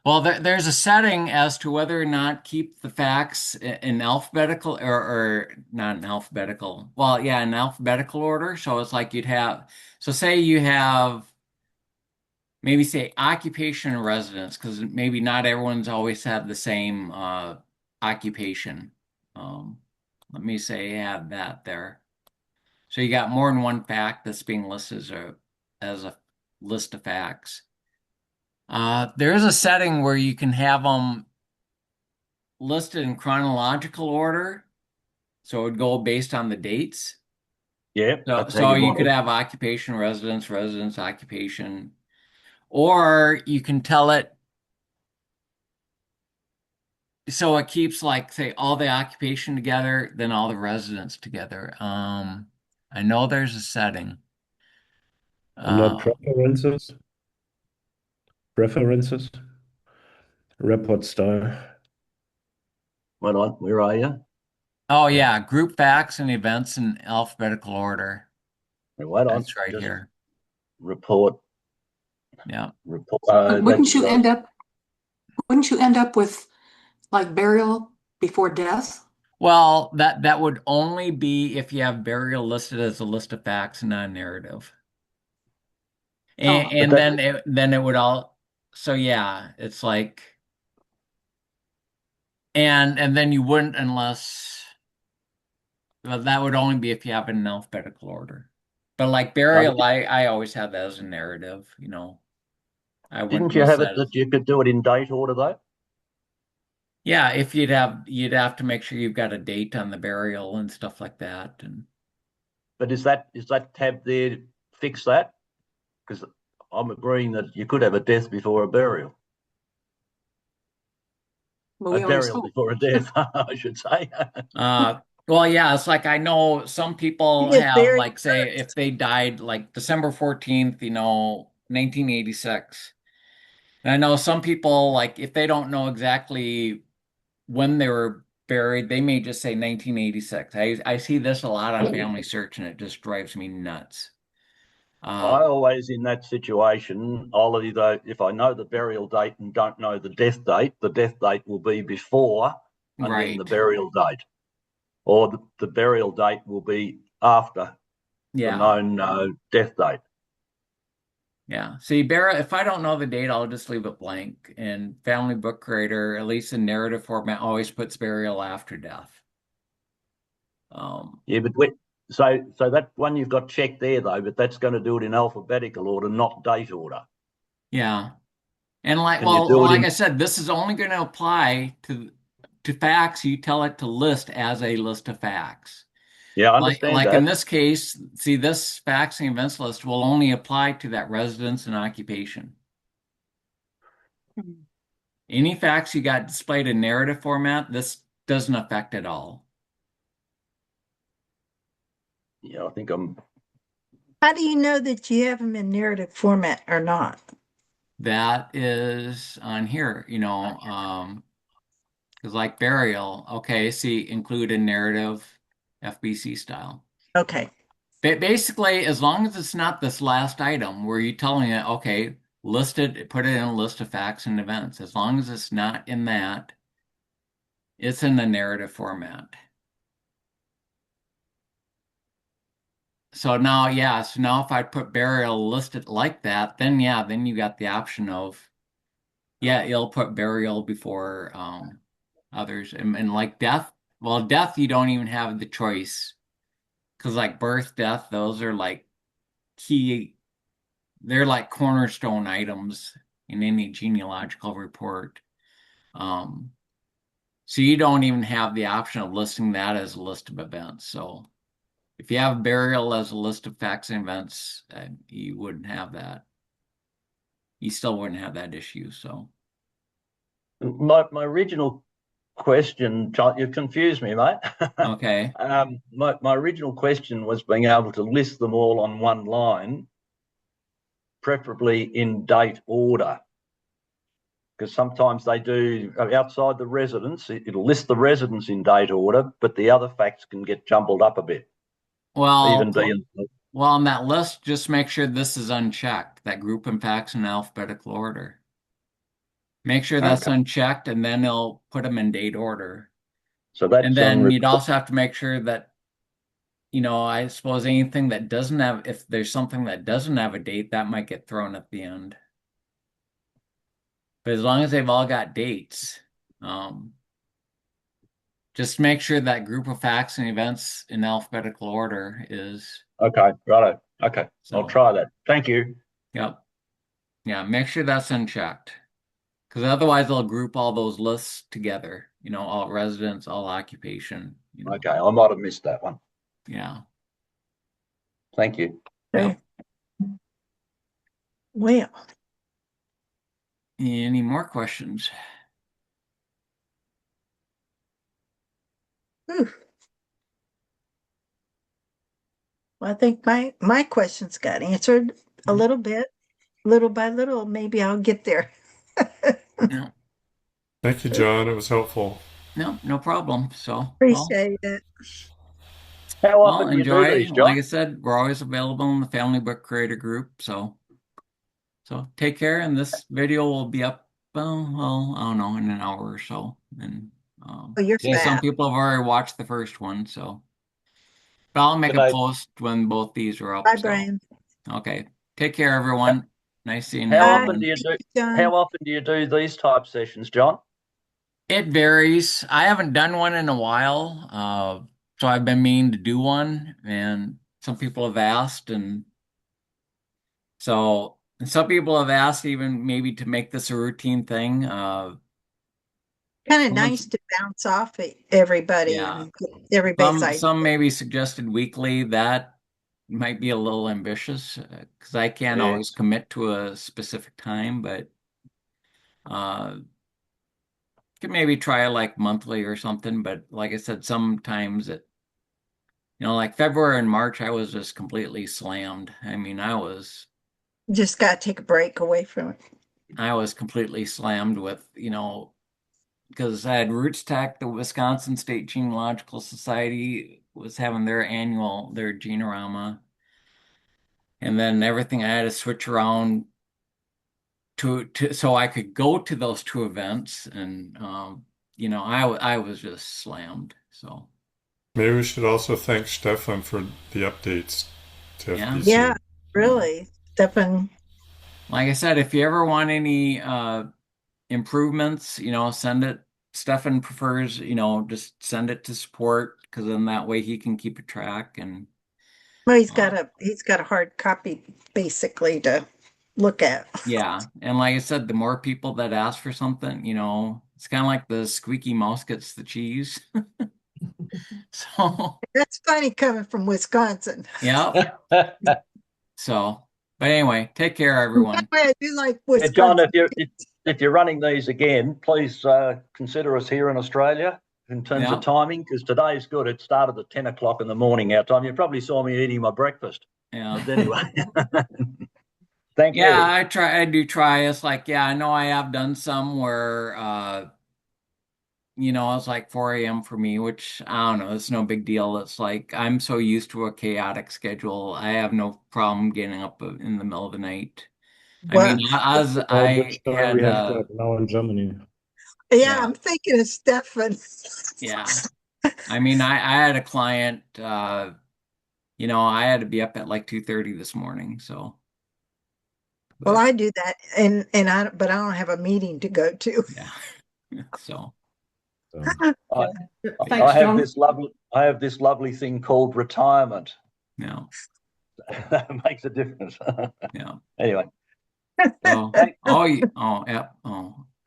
[SPEAKER 1] Well, there's a setting as to whether or not keep the facts in alphabetical or not in alphabetical. Well, yeah, in alphabetical order. So it's like so say you have maybe say occupation and residence, because maybe not everyone's always have the same occupation. Um, Let me say you have that there. So you got more than one fact that's being listed as a list of facts. There is a setting where you can have them listed in chronological order, so it would go based on the dates.
[SPEAKER 7] Yeah,
[SPEAKER 1] So,
[SPEAKER 7] that's how
[SPEAKER 1] so
[SPEAKER 7] you
[SPEAKER 1] you
[SPEAKER 7] want
[SPEAKER 1] could
[SPEAKER 7] it.
[SPEAKER 1] have occupation, residence, residence, occupation, or you can tell it so it keeps like say all the occupation together, then all the residents together. I know there's a setting.
[SPEAKER 10] Under
[SPEAKER 1] Uh,
[SPEAKER 10] preferences, preferences, report style.
[SPEAKER 7] Hold on, where are you?
[SPEAKER 1] oh yeah, group facts and events in alphabetical order.
[SPEAKER 7] Wait on,
[SPEAKER 1] That's right
[SPEAKER 7] just
[SPEAKER 1] here.
[SPEAKER 7] report,
[SPEAKER 1] Yeah.
[SPEAKER 7] report.
[SPEAKER 4] But wouldn't you end up with like burial before death?
[SPEAKER 1] Well, that would only be if you have burial listed as a list of facts, not narrative. And,
[SPEAKER 4] Oh,
[SPEAKER 7] But
[SPEAKER 1] and
[SPEAKER 7] that,
[SPEAKER 1] then it would all so yeah, it's like and then you wouldn't unless well, that would only be if you have it in alphabetical order. But like
[SPEAKER 7] so
[SPEAKER 1] burial, I always have that as a narrative, you know. I wouldn't
[SPEAKER 7] didn't you
[SPEAKER 1] list
[SPEAKER 7] have it
[SPEAKER 1] that as
[SPEAKER 7] that you could do it in date order though?
[SPEAKER 1] yeah, if you'd have to make sure you've got a date on the burial and stuff like that. And
[SPEAKER 7] But is that tab there fix that? Because I'm agreeing that you could have a death before a burial.
[SPEAKER 4] but
[SPEAKER 7] A
[SPEAKER 4] we always
[SPEAKER 7] burial
[SPEAKER 4] hope.
[SPEAKER 7] before a death, I should say.
[SPEAKER 1] uh well yeah, it's like I know some
[SPEAKER 2] You
[SPEAKER 1] people
[SPEAKER 2] get
[SPEAKER 1] have
[SPEAKER 2] buried
[SPEAKER 1] like say if
[SPEAKER 2] first.
[SPEAKER 1] they died like December 14th, 1986. And I know some people like if they don't know exactly when they were buried, they may just say 1986. I see this a lot on Family Search and it just drives me nuts.
[SPEAKER 7] I
[SPEAKER 1] Uh
[SPEAKER 7] always, in that situation, I'll either, if I know the burial date and don't know the death date will be before and then the
[SPEAKER 1] right.
[SPEAKER 7] burial date, or the burial date will be after the
[SPEAKER 1] Yeah.
[SPEAKER 7] known death date.
[SPEAKER 1] Yeah. See, Barra, if I don't know the date, I'll just leave it blank. And Family Book Creator, at least in narrative format, always puts burial after death. Um,
[SPEAKER 7] Yeah, but so that one you've got checked there though, but that's going to do it in alphabetical order, not date order.
[SPEAKER 1] yeah. And like,
[SPEAKER 7] Can you do it
[SPEAKER 1] like
[SPEAKER 7] in?
[SPEAKER 1] I said, this is only going to apply to facts. You tell it to list as a list of facts.
[SPEAKER 7] Yeah, I
[SPEAKER 1] Like,
[SPEAKER 7] understand
[SPEAKER 1] like in
[SPEAKER 7] that.
[SPEAKER 1] this case, see, this facts and events list will only apply to that residence and occupation. Any facts you got displayed in narrative format, this doesn't affect at all.
[SPEAKER 7] Yeah, I think I'm.
[SPEAKER 2] How do you know that you have them in narrative format or not?
[SPEAKER 1] That is on here, because like burial, okay, see, include a narrative FBC style.
[SPEAKER 2] Okay.
[SPEAKER 1] But basically, as long as it's not this last item where you're telling it, okay, list it, put it in a list of facts and events. As long as it's not in that, it's in the narrative format. So now, yeah, so now if I put burial listed like that, then yeah, then you got the option of, yeah, it'll put burial before others. And like death, well, death, you don't even have the choice. Because like birth, death, those are like key, they're like cornerstone items in any genealogical report. Um, so you don't even have the option of listing that as a list of events. So if you have burial as a list of facts and events, you wouldn't have that. You still wouldn't have that issue. So
[SPEAKER 7] My original question, John. You've confused me, mate.
[SPEAKER 1] Okay.
[SPEAKER 7] My original question was being able to list them all on one line, preferably in date order. Because sometimes they do outside the residence, it'll list the residence in date order, but the other facts can get jumbled up a bit.
[SPEAKER 1] Well,
[SPEAKER 7] Even being
[SPEAKER 1] well, on that list, just make sure this is unchecked, that group and facts in alphabetical order. Make sure that's
[SPEAKER 7] okay.
[SPEAKER 1] unchecked, and then it'll put them in date order.
[SPEAKER 7] So
[SPEAKER 1] And
[SPEAKER 7] that's
[SPEAKER 1] then you'd also have to make sure that, I suppose anything that doesn't have, if there's something that doesn't have a date, that might get thrown at the end. But as long as they've all got dates, just make sure that group of facts and events in alphabetical order is.
[SPEAKER 7] okay. Righto. Okay,
[SPEAKER 1] So,
[SPEAKER 7] I'll try that. Thank you.
[SPEAKER 1] Yep. Yeah, make sure that's unchecked. Because otherwise they'll group all those lists together, all residents, all occupation,
[SPEAKER 7] Okay, I might have missed that one.
[SPEAKER 1] Yeah.
[SPEAKER 7] Thank you.
[SPEAKER 2] Okay. Well,
[SPEAKER 1] Any more questions?
[SPEAKER 2] whew. Well, I think my questions got answered a little bit, little by little. Maybe I'll get there.
[SPEAKER 1] No,
[SPEAKER 5] Thank you, John. It was helpful.
[SPEAKER 1] no problem. So,
[SPEAKER 2] Appreciate it.
[SPEAKER 7] How
[SPEAKER 1] well,
[SPEAKER 7] often do you do
[SPEAKER 1] enjoy.
[SPEAKER 7] these,
[SPEAKER 1] Like
[SPEAKER 7] John?
[SPEAKER 1] I said, we're always available in the Family Book Creator group. So take care. And this video will be up, well, I don't know, in an hour or so. And
[SPEAKER 2] Oh, you're
[SPEAKER 7] Yeah.
[SPEAKER 1] some
[SPEAKER 2] fast.
[SPEAKER 1] people have already watched the first one. So, but I'll make
[SPEAKER 11] Good
[SPEAKER 1] a
[SPEAKER 11] night.
[SPEAKER 1] post when both these are up.
[SPEAKER 2] Bye,
[SPEAKER 1] So,
[SPEAKER 2] Brian.
[SPEAKER 1] okay. Take care, everyone. Nice seeing you.
[SPEAKER 7] How
[SPEAKER 2] Bye.
[SPEAKER 7] often do you
[SPEAKER 2] Thank
[SPEAKER 7] do?
[SPEAKER 2] you, John.
[SPEAKER 7] How often do you do these type sessions, John?
[SPEAKER 1] It varies. I haven't done one in a while, so I've been meaning to do one, and some people have asked, and some people have asked even maybe to make this a routine thing.
[SPEAKER 2] Kind of
[SPEAKER 1] Someone's-
[SPEAKER 2] nice to bounce off at everybody
[SPEAKER 1] Yeah.
[SPEAKER 2] and get everybody's idea.
[SPEAKER 1] Some maybe suggested weekly. That might be a little ambitious because I can't
[SPEAKER 7] Yeah.
[SPEAKER 1] always commit to a specific time, but could maybe try like monthly or something. But like I said, sometimes like February and March, I was just completely slammed. I mean,
[SPEAKER 2] Just got to take a break away from it.
[SPEAKER 1] I was completely slammed with, because I had Roots Tech, the Wisconsin State Genealogical Society was having their Genorama. And then everything I had to switch around to so I could go to those two events. And I was just slammed. So
[SPEAKER 5] Maybe we should also thank Stefan for the updates to
[SPEAKER 1] Yeah.
[SPEAKER 5] FBC.
[SPEAKER 2] Yeah, really. Stefan,
[SPEAKER 1] like I said, if you ever want any improvements, send it. Stefan prefers, just send it to support because then that way he can keep a track and
[SPEAKER 2] well, he's got a hard copy basically to look at.
[SPEAKER 1] yeah. And like I said, the more people that ask for something, it's kind of like the squeaky mouse gets the cheese. So
[SPEAKER 2] That's funny coming from Wisconsin.
[SPEAKER 1] yeah. So, but anyway, take care, everyone.
[SPEAKER 2] I do like
[SPEAKER 7] Yeah, John,
[SPEAKER 2] Wisconsin.
[SPEAKER 7] if you're running these again, please consider us here in Australia in terms
[SPEAKER 1] Yeah.
[SPEAKER 7] of timing, because today's good. It started at 10 o'clock in the morning our time. You probably saw me eating my breakfast.
[SPEAKER 1] Yeah.
[SPEAKER 7] But anyway, thank you.
[SPEAKER 1] Yeah, I do try. It's like, yeah, I know I have done some where it's like 4 a.m. for me, which I don't know, it's no big deal. It's like I'm so used to a chaotic schedule. I have no problem getting up in the middle of the night. I mean, as I
[SPEAKER 10] Which time
[SPEAKER 1] had
[SPEAKER 10] we have got now in Germany.
[SPEAKER 2] Yeah, I'm thinking of Stefan.
[SPEAKER 1] yeah. I mean, I had a client, I had to be up at like 2:30 this morning, so.
[SPEAKER 2] Well, I do that but I don't have a meeting to go to.
[SPEAKER 1] Yeah. So.
[SPEAKER 7] I have this lovely thing called retirement.
[SPEAKER 1] Yeah.
[SPEAKER 7] That makes a difference.
[SPEAKER 1] Yeah.
[SPEAKER 7] Anyway.
[SPEAKER 1] So,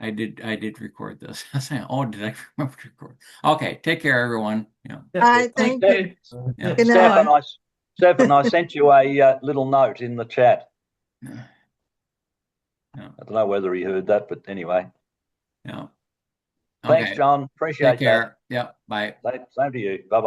[SPEAKER 1] I did record this. I was saying, did I remember to record? Okay, take care, everyone. Yeah.
[SPEAKER 2] Thank you.
[SPEAKER 1] Yeah.
[SPEAKER 2] Good night.
[SPEAKER 7] Stefan, I sent you a little note in the chat.
[SPEAKER 1] Yeah.
[SPEAKER 7] I don't know whether he heard that, but anyway.
[SPEAKER 1] Yeah.
[SPEAKER 7] Thanks,
[SPEAKER 1] Okay.
[SPEAKER 7] John.
[SPEAKER 1] Take
[SPEAKER 7] Appreciate that.
[SPEAKER 1] care. Yep. Bye.
[SPEAKER 7] Same to you. Bye bye.